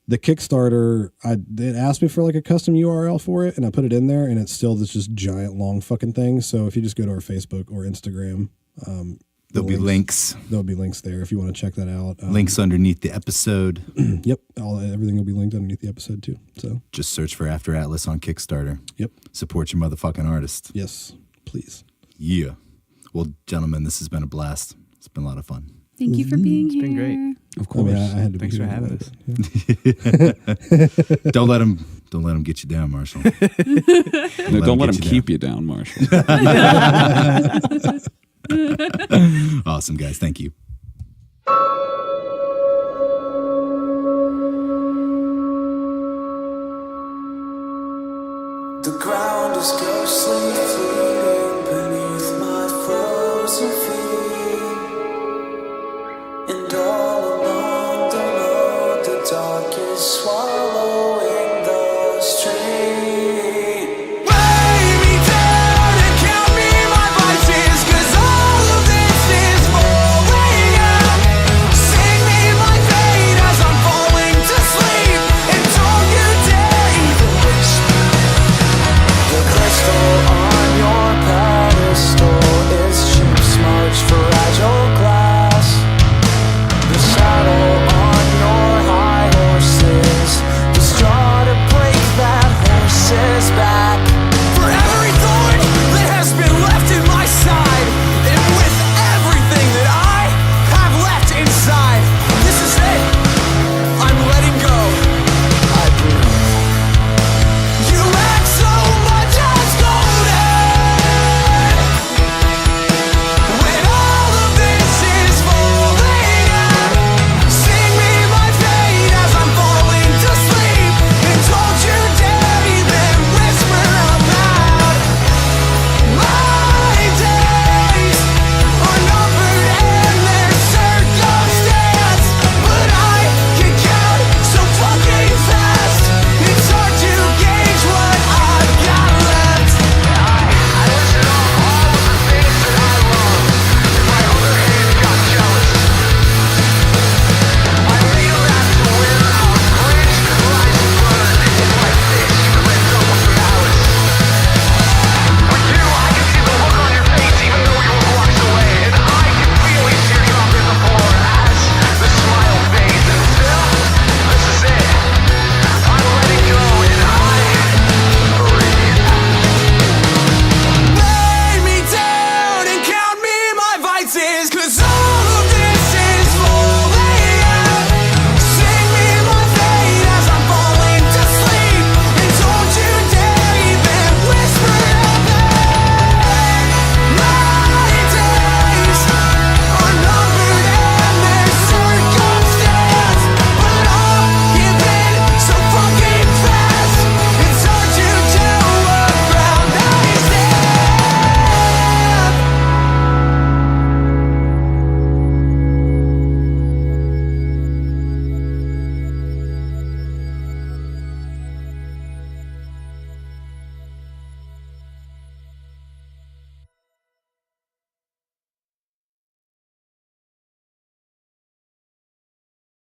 the Kickstarter, it asked me for like a custom URL for it, and I put it in there, and it's still this just giant long fucking thing. So if you just go to our Facebook or Instagram, There'll be links. There'll be links there if you want to check that out. Links underneath the episode. Yep, everything will be linked underneath the episode too. So Just search for After Atlas on Kickstarter. yep, Support your motherfucking artist. yes, please. Yeah. Well, gentlemen, this has been a blast. It's been a lot of fun. Thank you for being here. been great. of I course. mean, I had to Thanks be for here having about us. it. Yeah. Don't let him get you down, Marshall. No, don't let get him you keep you down, Marshall. Awesome, guys. Thank you. The ground is ghostly fleeting beneath my frozen feet, and all along the road the dark is swallowed.